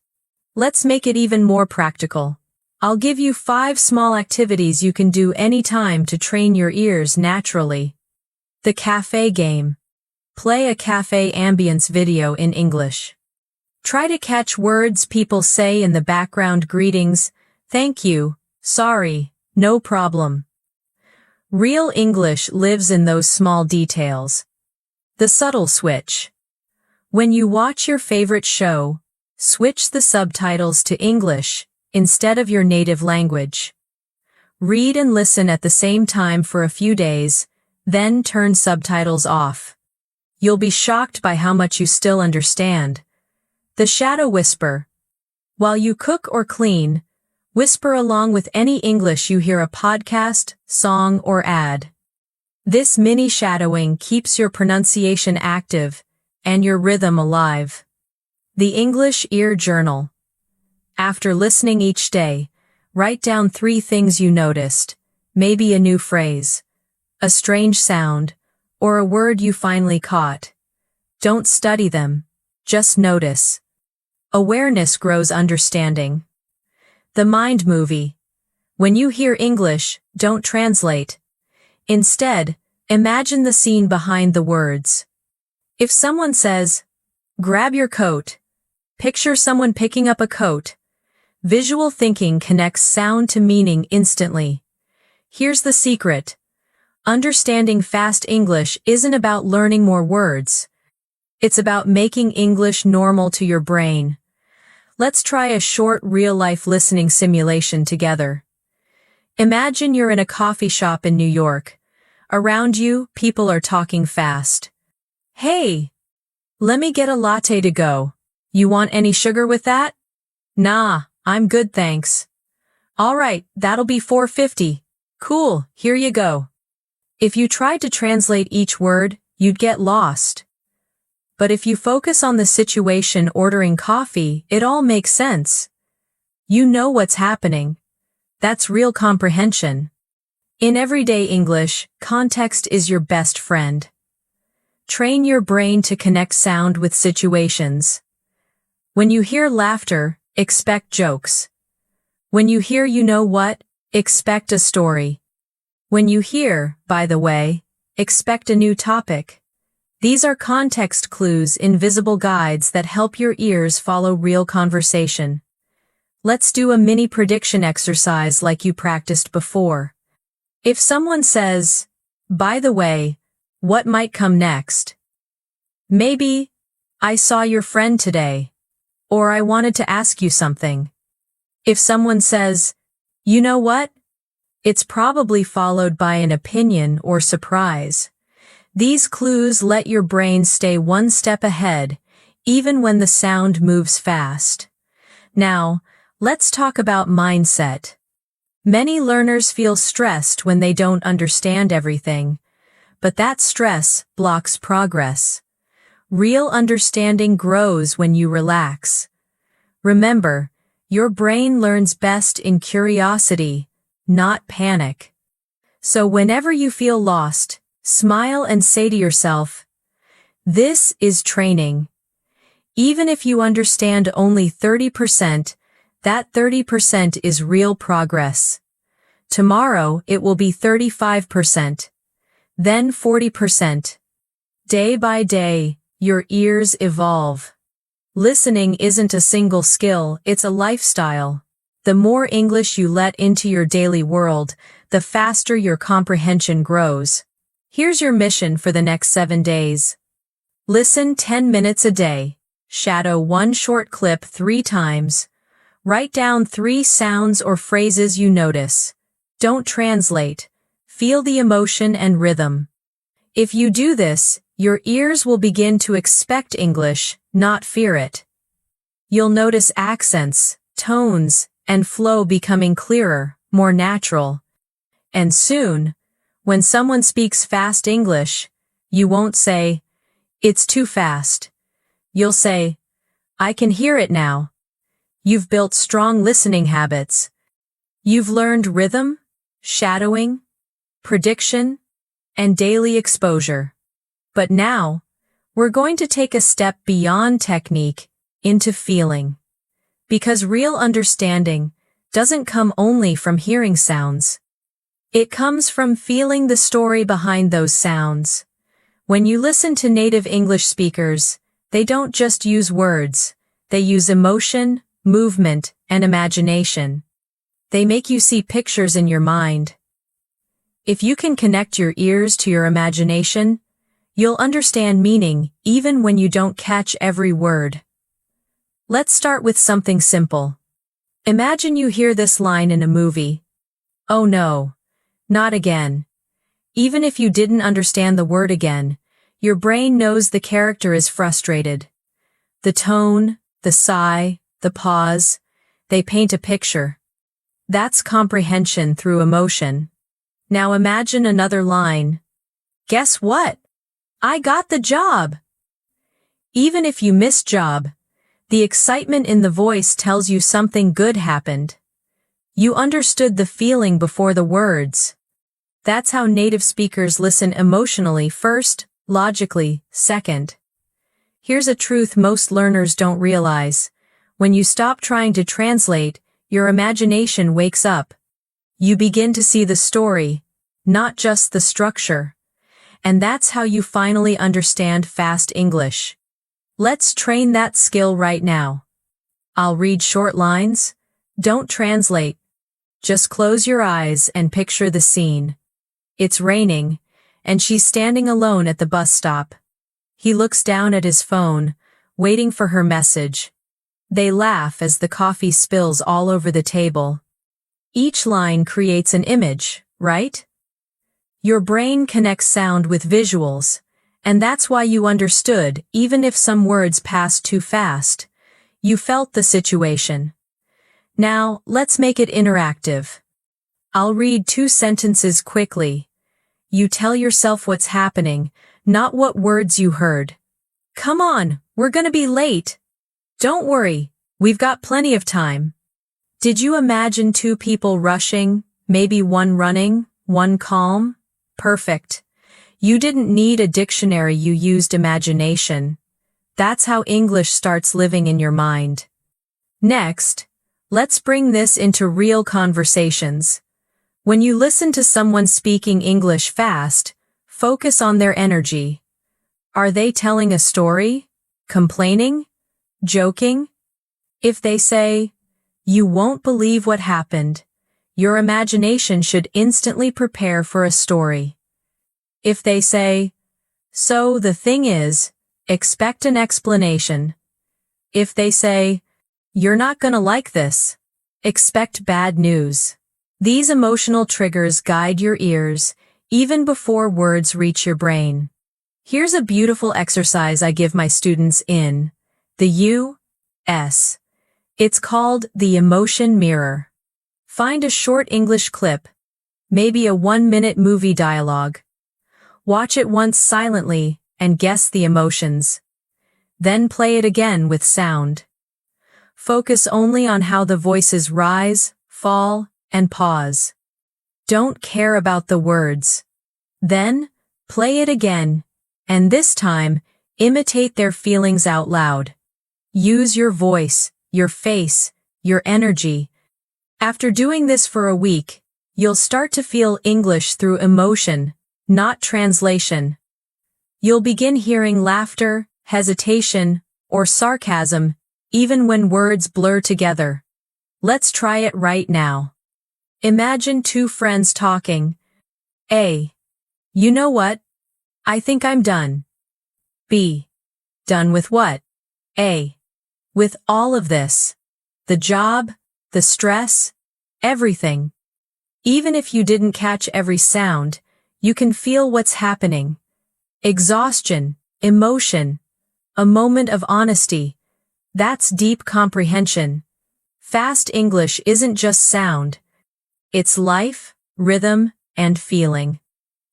Let's make it even more practical. I'll give you 5 small activities you can do anytime to train your ears naturally. The cafe game. Play a cafe ambience video in English. Try to catch words people say in the background: greetings, thank you, sorry, no problem. Real English lives in those small details. The subtle switch. When you watch your favorite show, switch the subtitles to English instead of your native language. Read and listen at the same time for a few days, then turn subtitles off. You'll be shocked by how much you still understand. The shadow whisper. While you cook or clean, whisper along with any English you hear: a podcast, song, or ad. This mini shadowing keeps your pronunciation active and your rhythm alive. The English Ear Journal. After listening each day, Write down 3 things you noticed, maybe a new phrase, a strange sound, or a word you finally caught. Don't study them, just notice. Awareness grows understanding. The mind movie. When you hear English, don't translate. Instead, imagine the scene behind the words. If someone says, "Grab your coat," picture someone picking up a coat. Visual thinking connects sound to meaning instantly. Here's the secret. Understanding fast English isn't about learning more words. It's about making English normal to your brain. Let's try a short real-life listening simulation together. Imagine you're in a coffee shop in New York. Around you, people are talking fast. "Hey, let me get a latte to go. You want any sugar with that?" "Nah, I'm good thanks." "All right, that'll be $4.50. Cool, here you go." If you tried to translate each word, you'd get lost. But if you focus on the situation ordering coffee, it all makes sense. You know what's happening. That's real comprehension. In everyday English, context is your best friend. Train your brain to connect sound with situations. When you hear laughter, expect jokes. When you hear "you know what," expect a story. When you hear "by the way," expect a new topic. These are context clues, invisible guides that help your ears follow real conversation. Let's do a mini prediction exercise like you practiced before. If someone says, "By the way," what might come next? Maybe, "I saw your friend today," or "I wanted to ask you something." If someone says, "You know what?" it's probably followed by an opinion or surprise. These clues let your brain stay one step ahead, even when the sound moves fast. Now, let's talk about mindset. Many learners feel stressed when they don't understand everything, but that stress blocks progress. Real understanding grows when you relax. Remember, your brain learns best in curiosity, not panic. So whenever you feel lost, smile and say to yourself, "This is training." Even if you understand only 30%, that 30% is real progress. Tomorrow it will be 35%, then 40%. Day by day, your ears evolve. Listening isn't a single skill, it's a lifestyle. The more English you let into your daily world, the faster your comprehension grows. Here's your mission for the next 7 days. Listen 10 minutes a day. Shadow one short clip 3 times. Write down 3 sounds or phrases you notice. Don't translate. Feel the emotion and rhythm. If you do this, your ears will begin to expect English, not fear it. You'll notice accents, tones, and flow becoming clearer, more natural. And soon, when someone speaks fast English, you won't say, "It's too fast." You'll say, "I can hear it now." You've built strong listening habits. You've learned rhythm, shadowing, prediction, and daily exposure. But now, we're going to take a step beyond technique into feeling. Because real understanding doesn't come only from hearing sounds. It comes from feeling the story behind those sounds. When you listen to native English speakers, they don't just use words, they use emotion, movement, and imagination. They make you see pictures in your mind. If you can connect your ears to your imagination, you'll understand meaning even when you don't catch every word. Let's start with something simple. Imagine you hear this line in a movie. "Oh no, not again." Even if you didn't understand the word again, your brain knows the character is frustrated. The tone, the sigh, the pause, they paint a picture. That's comprehension through emotion. Now imagine another line. "Guess what? I got the job." Even if you miss job, the excitement in the voice tells you something good happened. You understood the feeling before the words. That's how native speakers listen emotionally first, logically second. Here's a truth most learners don't realize. When you stop trying to translate, your imagination wakes up. You begin to see the story, not just the structure. And that's how you finally understand fast English. Let's train that skill right now. I'll read short lines. Don't translate. Just close your eyes and picture the scene. It's raining, and she's standing alone at the bus stop. He looks down at his phone, waiting for her message. They laugh as the coffee spills all over the table. Each line creates an image, right? Your brain connects sound with visuals, and that's why you understood, even if some words passed too fast. You felt the situation. Now, let's make it interactive. I'll read 2 sentences quickly. You tell yourself what's happening, not what words you heard. Come on, we're gonna be late. Don't worry, we've got plenty of time. Did you imagine 2 people rushing, maybe one running, one calm? Perfect. You didn't need a dictionary, you used imagination. That's how English starts living in your mind. Next, let's bring this into real conversations. When you listen to someone speaking English fast, focus on their energy. Are they telling a story? Complaining? Joking? If they say, "You won't believe what happened," your imagination should instantly prepare for a story. If they say, "So the thing is," expect an explanation. If they say, "You're not gonna like this," expect bad news. These emotional triggers guide your ears, even before words reach your brain. Here's a beautiful exercise I give my students in the U.S. It's called the emotion mirror. Find a short English clip, maybe a 1-minute movie dialogue. Watch it once silently and guess the emotions. Then play it again with sound. Focus only on how the voices rise, fall, and pause. Don't care about the words. Then, play it again, and this time, imitate their feelings out loud. Use your voice, your face, your energy. After doing this for a week, you'll start to feel English through emotion, not translation. You'll begin hearing laughter, hesitation, or sarcasm, even when words blur together. Let's try it right now. Imagine 2 friends talking. A. You know what? I think I'm done. B. Done with what? A. With all of this. The job, the stress, everything. Even if you didn't catch every sound, you can feel what's happening. Exhaustion, emotion, a moment of honesty. That's deep comprehension. Fast English isn't just sound. It's life, rhythm, and feeling.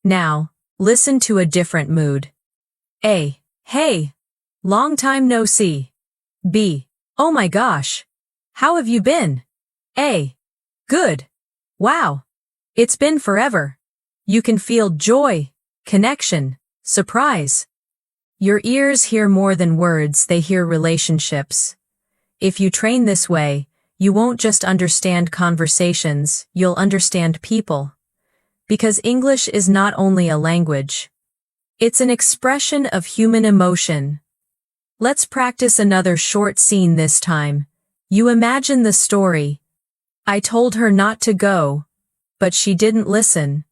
Now, listen to a different mood. A. Hey! Long time no see. B. Oh my gosh! How have you been? A. Good. Wow! It's been forever. You can feel joy, connection, surprise. Your ears hear more than words, they hear relationships. If you train this way, you won't just understand conversations, you'll understand people. Because English is not only a language. It's an expression of human emotion. Let's practice another short scene this time. You imagine the story. I told her not to go, but she didn't listen.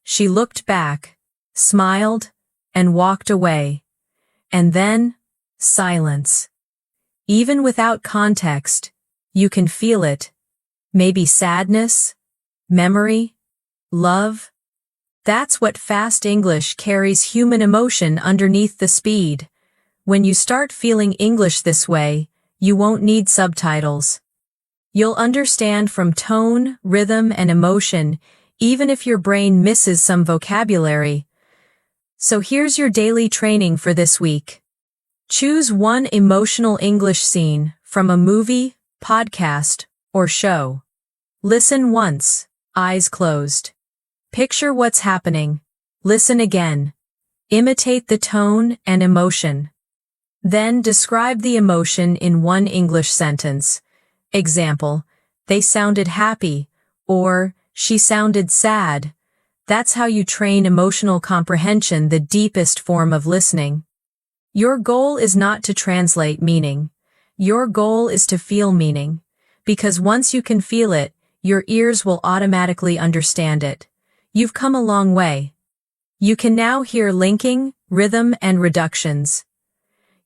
She looked back, smiled, and walked away. And then, silence. Even without context, you can feel it. Maybe sadness, memory, love. That's what fast English carries, human emotion underneath the speed. When you start feeling English this way, you won't need subtitles. You'll understand from tone, rhythm, and emotion, even if your brain misses some vocabulary. So here's your daily training for this week. Choose one emotional English scene from a movie, podcast, or show. Listen once, eyes closed. Picture what's happening. Listen again. Imitate the tone and emotion. Then describe the emotion in one English sentence. Example, they sounded happy, or she sounded sad. That's how you train emotional comprehension, the deepest form of listening. Your goal is not to translate meaning. Your goal is to feel meaning. Because once you can feel it, your ears will automatically understand it. You've come a long way. You can now hear linking, rhythm, and reductions.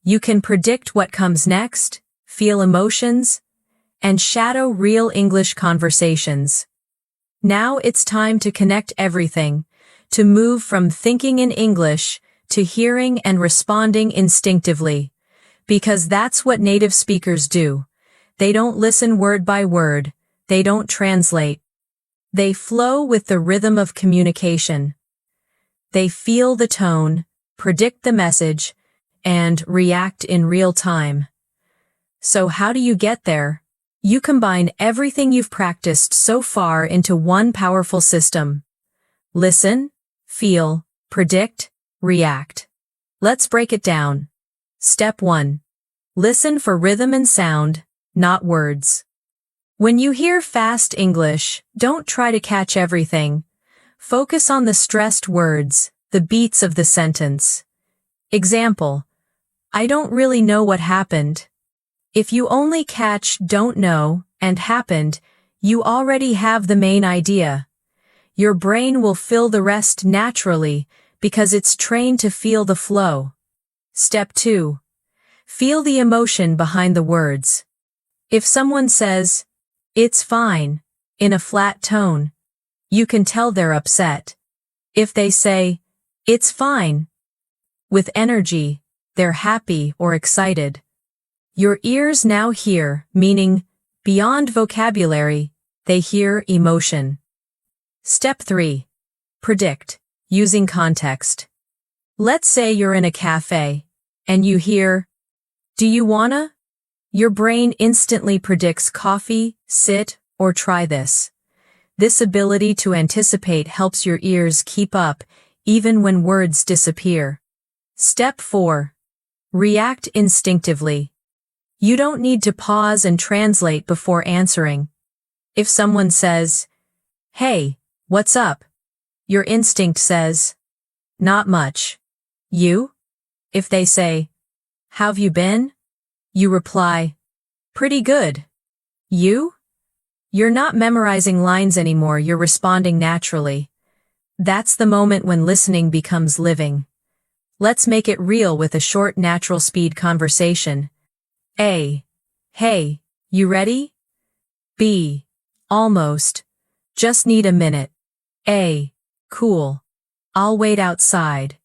You can predict what comes next, feel emotions, and shadow real English conversations. Now it's time to connect everything, to move from thinking in English to hearing and responding instinctively. Because that's what native speakers do. They don't listen word by word. They don't translate. They flow with the rhythm of communication. They feel the tone, predict the message, and react in real time. So how do you get there? You combine everything you've practiced so far into one powerful system. Listen, feel, predict, react. Let's break it down. Step 1. Listen for rhythm and sound, not words. When you hear fast English, don't try to catch everything. Focus on the stressed words, the beats of the sentence. Example, I don't really know what happened. If you only catch don't know and happened, you already have the main idea. Your brain will fill the rest naturally because it's trained to feel the flow. Step 2. Feel the emotion behind the words. If someone says, "It's fine," in a flat tone, you can tell they're upset. If they say, "It's fine," with energy, they're happy or excited. Your ears now hear, meaning, beyond vocabulary, they hear emotion. Step 3. Predict, using context. Let's say you're in a cafe, and you hear, "Do you wanna?" Your brain instantly predicts coffee, sit, or try this. This ability to anticipate helps your ears keep up, even when words disappear. Step 4. React instinctively. You don't need to pause and translate before answering. If someone says, "Hey, what's up?" your instinct says, "Not much." You? If they say, "How've you been?" you reply, "Pretty good." You? You're not memorizing lines anymore, you're responding naturally. That's the moment when listening becomes living. Let's make it real with a short natural speed conversation. A. Hey, you ready? B. Almost. Just need a minute. A. Cool. I'll wait outside.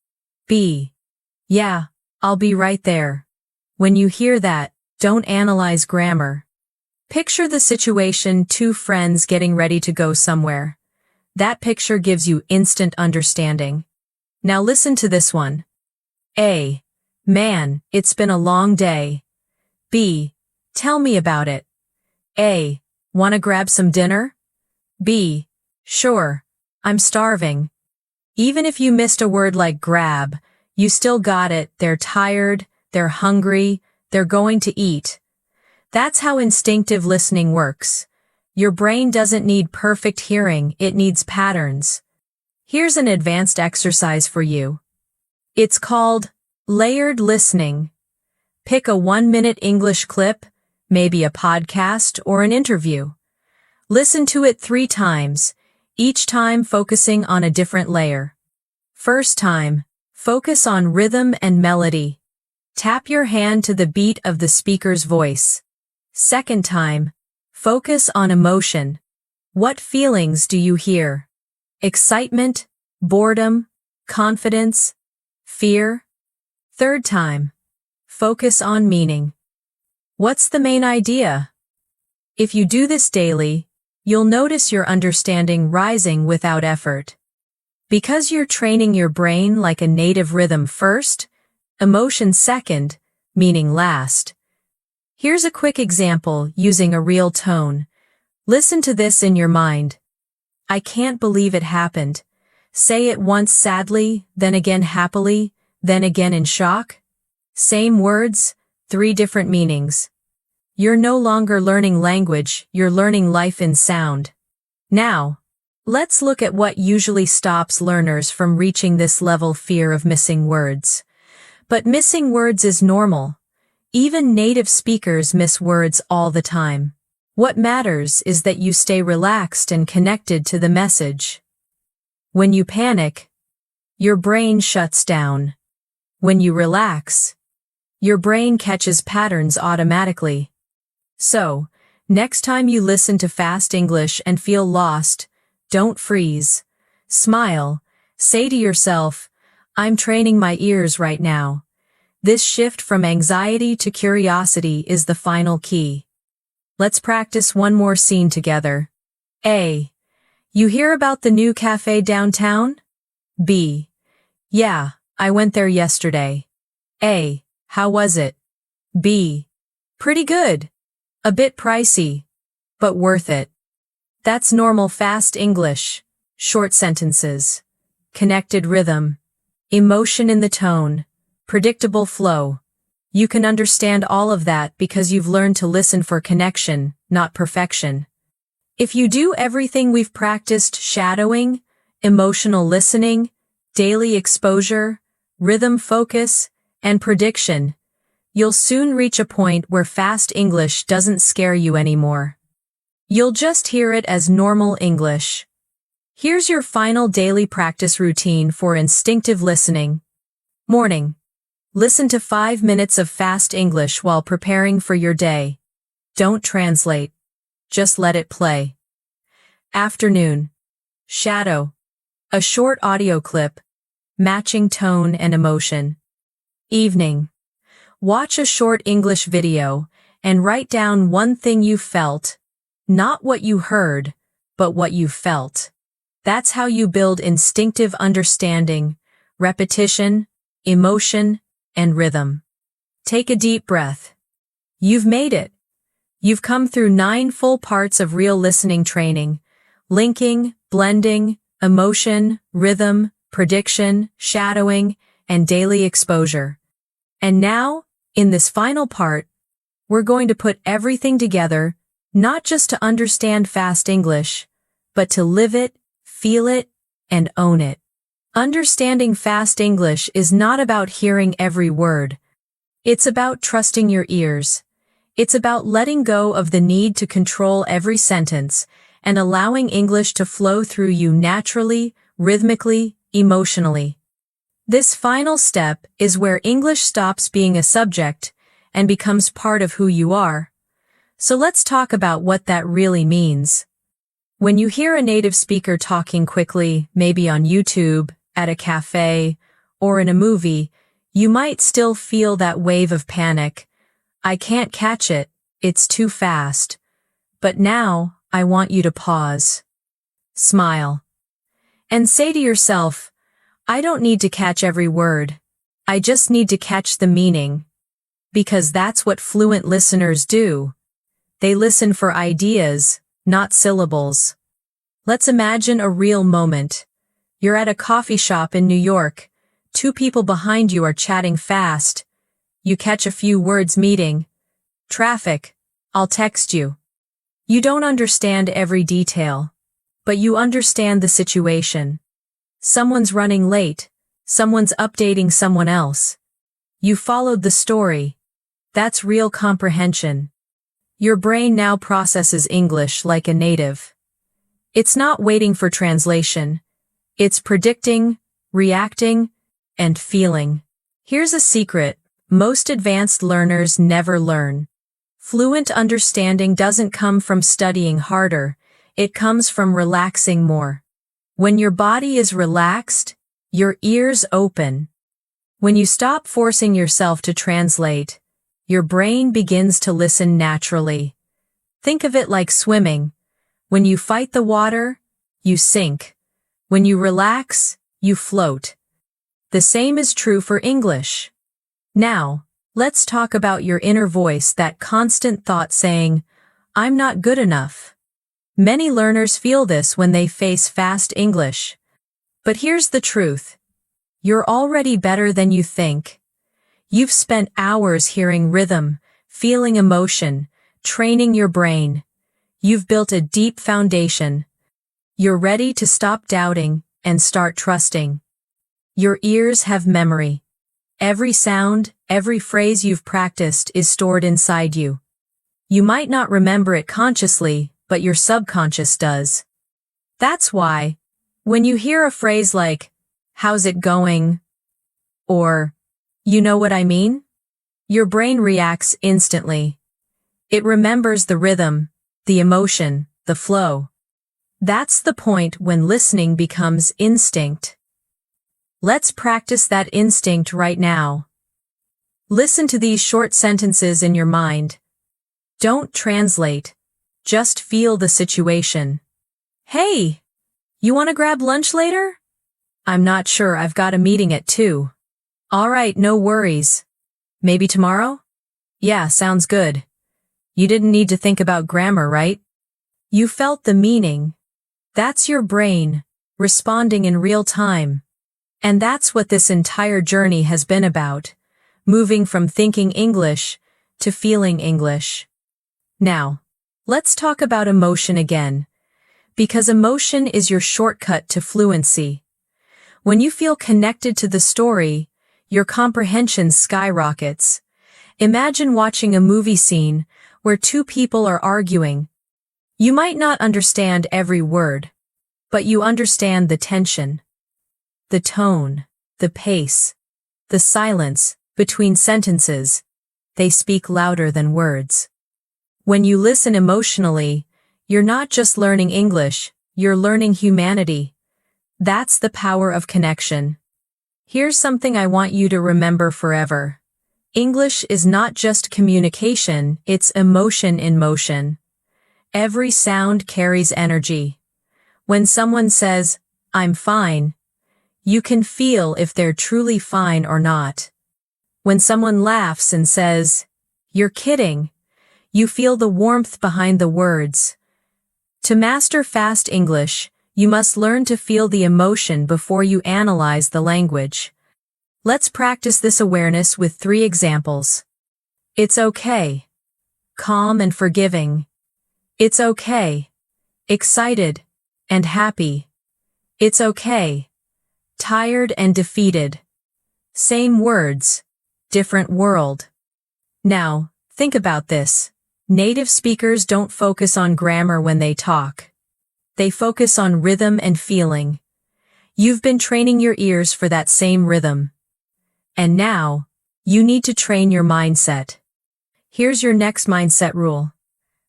B. Yeah, I'll be right there. When you hear that, don't analyze grammar. Picture the situation: two friends getting ready to go somewhere. That picture gives you instant understanding. Now listen to this one. A. Man, it's been a long day. B. Tell me about it. A. Wanna grab some dinner? B. Sure, I'm starving. Even if you missed a word like grab, you still got it. They're tired, they're hungry, they're going to eat. That's how instinctive listening works. Your brain doesn't need perfect hearing, it needs patterns. Here's an advanced exercise for you. It's called layered listening. Pick a 1-minute English clip, maybe a podcast or an interview. Listen to it 3 times, each time focusing on a different layer. First time, focus on rhythm and melody. Tap your hand to the beat of the speaker's voice. Second time, focus on emotion. What feelings do you hear? Excitement, boredom, confidence, fear? Third time, focus on meaning. What's the main idea? If you do this daily, you'll notice your understanding rising without effort. Because you're training your brain like a native: rhythm first, emotion second, meaning last. Here's a quick example using a real tone. Listen to this in your mind. I can't believe it happened. Say it once sadly, then again happily, then again in shock. Same words, 3 different meanings. You're no longer learning language, you're learning life in sound. Now, let's look at what usually stops learners from reaching this level: fear of missing words. But missing words is normal. Even native speakers miss words all the time. What matters is that you stay relaxed and connected to the message. When you panic, your brain shuts down. When you relax, your brain catches patterns automatically. So, next time you listen to fast English and feel lost, don't freeze. Smile. Say to yourself, I'm training my ears right now. This shift from anxiety to curiosity is the final key. Let's practice one more scene together. A. You hear about the new cafe downtown? B. Yeah, I went there yesterday. A. How was it? B. Pretty good. A bit pricey, but worth it. That's normal fast English. Short sentences. Connected rhythm. Emotion in the tone. Predictable flow. You can understand all of that because you've learned to listen for connection, not perfection. If you do everything we've practiced: shadowing, emotional listening, daily exposure, rhythm focus, and prediction, you'll soon reach a point where fast English doesn't scare you anymore. You'll just hear it as normal English. Here's your final daily practice routine for instinctive listening. Morning. Listen to 5 minutes of fast English while preparing for your day. Don't translate. Just let it play. Afternoon. Shadow. A short audio clip, matching tone and emotion. Evening. Watch a short English video and write down one thing you felt, not what you heard, but what you felt. That's how you build instinctive understanding, repetition, emotion, and rhythm. Take a deep breath. You've made it. You've come through 9 full parts of real listening training: linking, blending, emotion, rhythm, prediction, shadowing, and daily exposure. And now, in this final part, we're going to put everything together, not just to understand fast English, but to live it, feel it, and own it. Understanding fast English is not about hearing every word. It's about trusting your ears. It's about letting go of the need to control every sentence and allowing English to flow through you naturally, rhythmically, emotionally. This final step is where English stops being a subject and becomes part of who you are. So let's talk about what that really means. When you hear a native speaker talking quickly, maybe on YouTube, at a cafe, or in a movie, you might still feel that wave of panic. I can't catch it, it's too fast. But now, I want you to pause. Smile. And say to yourself, I don't need to catch every word. I just need to catch the meaning. Because that's what fluent listeners do. They listen for ideas, not syllables. Let's imagine a real moment. You're at a coffee shop in New York. 2 people behind you are chatting fast. You catch a few words: meeting, traffic, I'll text you. You don't understand every detail, but you understand the situation. Someone's running late. Someone's updating someone else. You followed the story. That's real comprehension. Your brain now processes English like a native. It's not waiting for translation. It's predicting, reacting, and feeling. Here's a secret most advanced learners never learn. Fluent understanding doesn't come from studying harder, it comes from relaxing more. When your body is relaxed, your ears open. When you stop forcing yourself to translate, your brain begins to listen naturally. Think of it like swimming. When you fight the water, you sink. When you relax, you float. The same is true for English. Now, let's talk about your inner voice, that constant thought saying, I'm not good enough. Many learners feel this when they face fast English. But here's the truth. You're already better than you think. You've spent hours hearing rhythm, feeling emotion, training your brain. You've built a deep foundation. You're ready to stop doubting and start trusting. Your ears have memory. Every sound, every phrase you've practiced is stored inside you. You might not remember it consciously, but your subconscious does. That's why, when you hear a phrase like, "How's it going?" or, "You know what I mean?" your brain reacts instantly. It remembers the rhythm, the emotion, the flow. That's the point when listening becomes instinct. Let's practice that instinct right now. Listen to these short sentences in your mind. Don't translate. Just feel the situation. "Hey, you want to grab lunch later?" "I'm not sure, I've got a meeting at 2. "All right, no worries. Maybe tomorrow?" "Yeah, sounds good." You didn't need to think about grammar, right? You felt the meaning. That's your brain, responding in real time. And that's what this entire journey has been about, moving from thinking English to feeling English. Now, let's talk about emotion again, because emotion is your shortcut to fluency. When you feel connected to the story, your comprehension skyrockets. Imagine watching a movie scene where two people are arguing. You might not understand every word, but you understand the tension, the tone, the pace, the silence between sentences. They speak louder than words. When you listen emotionally, you're not just learning English, you're learning humanity. That's the power of connection. Here's something I want you to remember forever. English is not just communication, it's emotion in motion. Every sound carries energy. When someone says, "I'm fine," you can feel if they're truly fine or not. When someone laughs and says, "You're kidding," you feel the warmth behind the words. To master fast English, you must learn to feel the emotion before you analyze the language. Let's practice this awareness with 3 examples. It's okay. Calm and forgiving. It's okay. Excited and happy. It's okay. Tired and defeated. Same words, different world. Now, think about this. Native speakers don't focus on grammar when they talk. They focus on rhythm and feeling. You've been training your ears for that same rhythm. And now, you need to train your mindset. Here's your next mindset rule.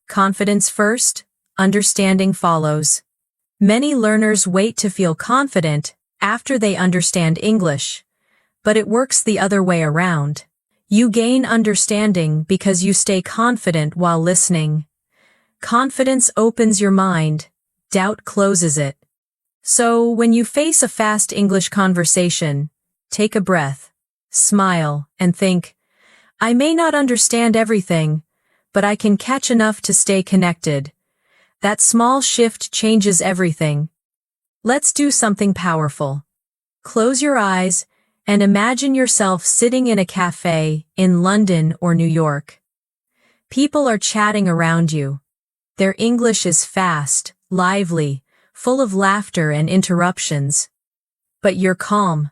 Confidence first, understanding follows. Many learners wait to feel confident after they understand English, but it works the other way around. You gain understanding because you stay confident while listening. Confidence opens your mind, doubt closes it. So, when you face a fast English conversation, take a breath. Smile, and think, I may not understand everything, but I can catch enough to stay connected. That small shift changes everything. Let's do something powerful. Close your eyes and imagine yourself sitting in a cafe in London or New York. People are chatting around you. Their English is fast, lively, full of laughter and interruptions. But you're calm.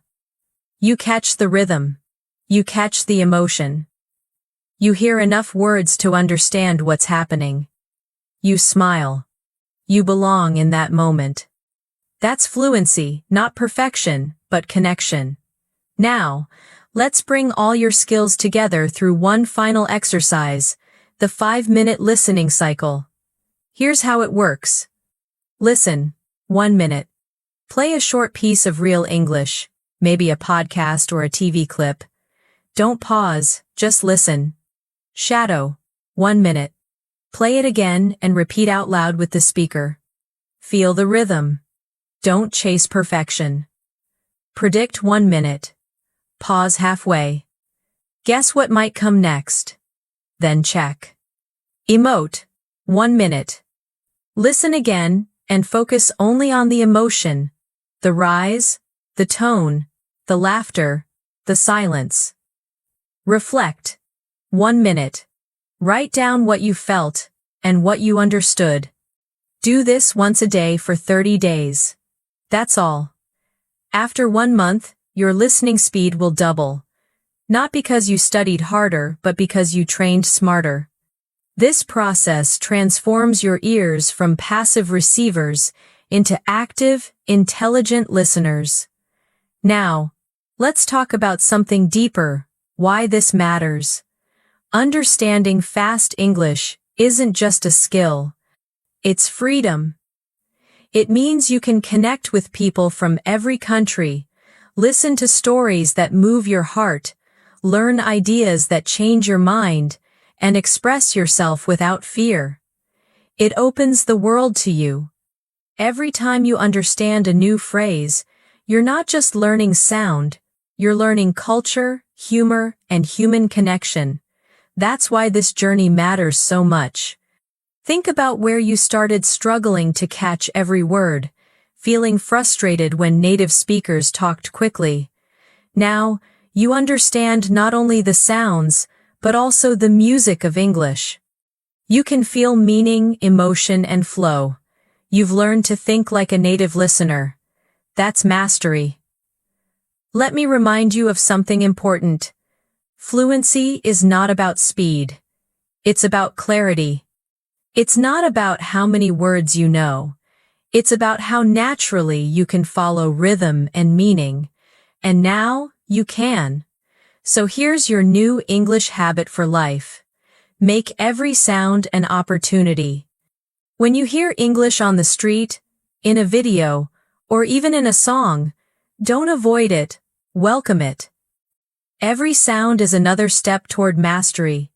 You catch the rhythm. You catch the emotion. You hear enough words to understand what's happening. You smile. You belong in that moment. That's fluency, not perfection, but connection. Now, let's bring all your skills together through one final exercise, the 5-minute listening cycle. Here's how it works. Listen, 1 minute. Play a short piece of real English, maybe a podcast or a TV clip. Don't pause, just listen. Shadow, 1 minute. Play it again and repeat out loud with the speaker. Feel the rhythm. Don't chase perfection. Predict 1 minute. Pause halfway. Guess what might come next. Then check. Emote, 1 minute. Listen again and focus only on the emotion, the rise, the tone, the laughter, the silence. Reflect. 1 minute. Write down what you felt and what you understood. Do this once a day for 30 days. That's all. After 1 month, your listening speed will double. Not because you studied harder, but because you trained smarter. This process transforms your ears from passive receivers into active, intelligent listeners. Now, let's talk about something deeper, why this matters. Understanding fast English isn't just a skill. It's freedom. It means you can connect with people from every country, listen to stories that move your heart, learn ideas that change your mind, and express yourself without fear. It opens the world to you. Every time you understand a new phrase, you're not just learning sound, you're learning culture, humor, and human connection. That's why this journey matters so much. Think about where you started struggling to catch every word, feeling frustrated when native speakers talked quickly. Now, you understand not only the sounds, but also the music of English. You can feel meaning, emotion, and flow. You've learned to think like a native listener. That's mastery. Let me remind you of something important. Fluency is not about speed. It's about clarity. It's not about how many words you know. It's about how naturally you can follow rhythm and meaning. And now, you can. So here's your new English habit for life. Make every sound an opportunity. When you hear English on the street, in a video, or even in a song, don't avoid it, welcome it. Every sound is another step toward mastery.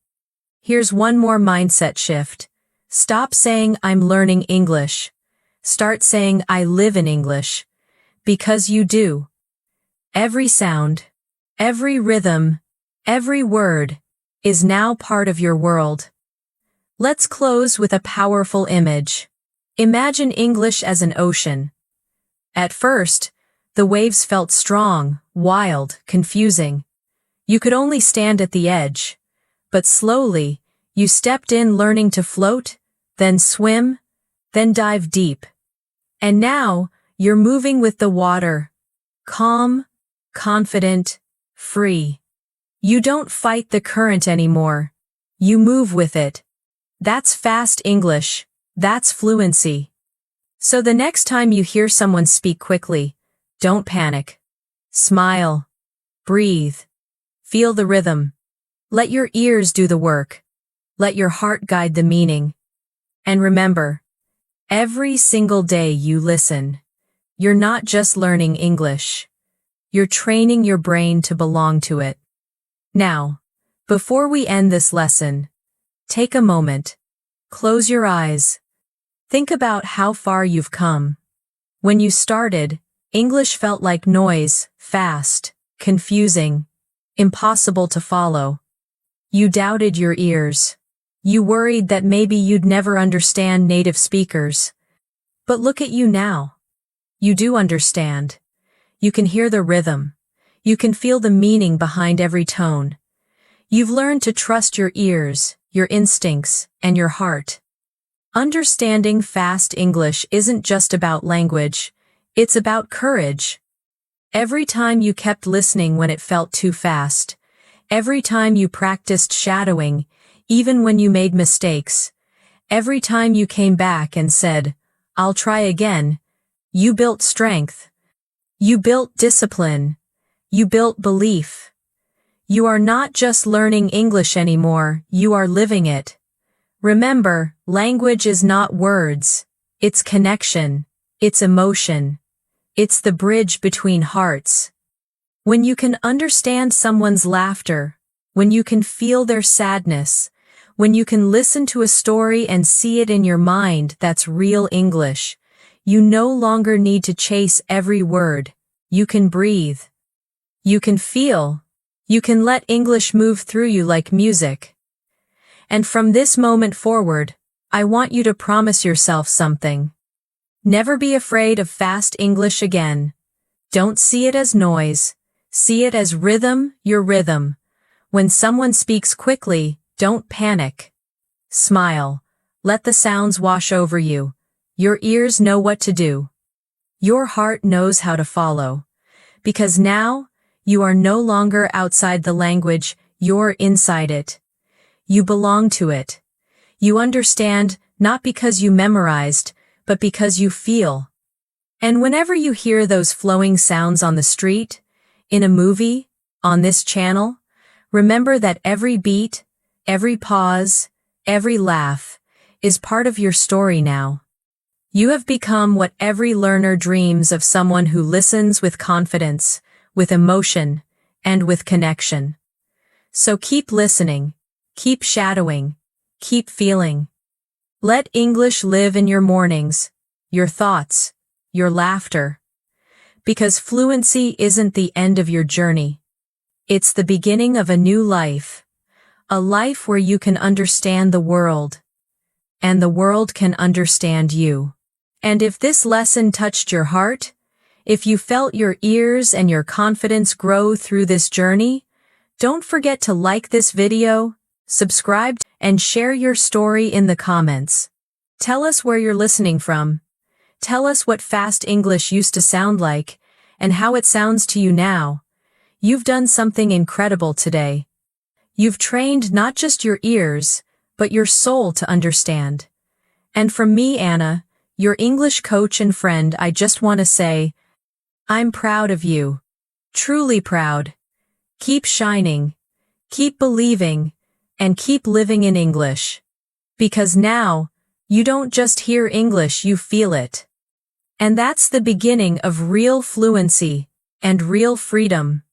Here's one more mindset shift. Stop saying I'm learning English. Start saying I live in English. Because you do. Every sound, every rhythm, every word is now part of your world. Let's close with a powerful image. Imagine English as an ocean. At first, the waves felt strong, wild, confusing. You could only stand at the edge. But slowly, you stepped in learning to float, then swim, then dive deep. And now, you're moving with the water. Calm, confident, free. You don't fight the current anymore. You move with it. That's fast English. That's fluency. So the next time you hear someone speak quickly, don't panic. Smile. Breathe. Feel the rhythm. Let your ears do the work. Let your heart guide the meaning. And remember, every single day you listen, you're not just learning English. You're training your brain to belong to it. Now, before we end this lesson, take a moment. Close your eyes. Think about how far you've come. When you started, English felt like noise, fast, confusing, impossible to follow. You doubted your ears. You worried that maybe you'd never understand native speakers. But look at you now. You do understand. You can hear the rhythm. You can feel the meaning behind every tone. You've learned to trust your ears, your instincts, and your heart. Understanding fast English isn't just about language. It's about courage. Every time you kept listening when it felt too fast. Every time you practiced shadowing, even when you made mistakes. Every time you came back and said, I'll try again. You built strength. You built discipline. You built belief. You are not just learning English anymore, you are living it. Remember, language is not words. It's connection. It's emotion. It's the bridge between hearts. When you can understand someone's laughter, when you can feel their sadness, when you can listen to a story and see it in your mind, that's real English. You no longer need to chase every word. You can breathe. You can feel. You can let English move through you like music. And from this moment forward, I want you to promise yourself something. Never be afraid of fast English again. Don't see it as noise. See it as rhythm, your rhythm. When someone speaks quickly, don't panic. Smile. Let the sounds wash over you. Your ears know what to do. Your heart knows how to follow. Because now, you are no longer outside the language, you're inside it. You belong to it. You understand, not because you memorized, but because you feel. And whenever you hear those flowing sounds on the street, in a movie, on this channel, remember that every beat, every pause, every laugh, is part of your story now. You have become what every learner dreams of: someone who listens with confidence, with emotion, and with connection. So keep listening, keep shadowing, keep feeling. Let English live in your mornings, your thoughts, your laughter. Because fluency isn't the end of your journey. It's the beginning of a new life. A life where you can understand the world. And the world can understand you. And if this lesson touched your heart, if you felt your ears and your confidence grow through this journey, don't forget to like this video, subscribe, and share your story in the comments. Tell us where you're listening from. Tell us what fast English used to sound like, and how it sounds to you now. You've done something incredible today. You've trained not just your ears, but your soul to understand. And from me, Anna, your English coach and friend, I just want to say, I'm proud of you. Truly proud. Keep shining, keep believing, and keep living in English. Because now, you don't just hear English, you feel it. And that's the beginning of real fluency and real freedom.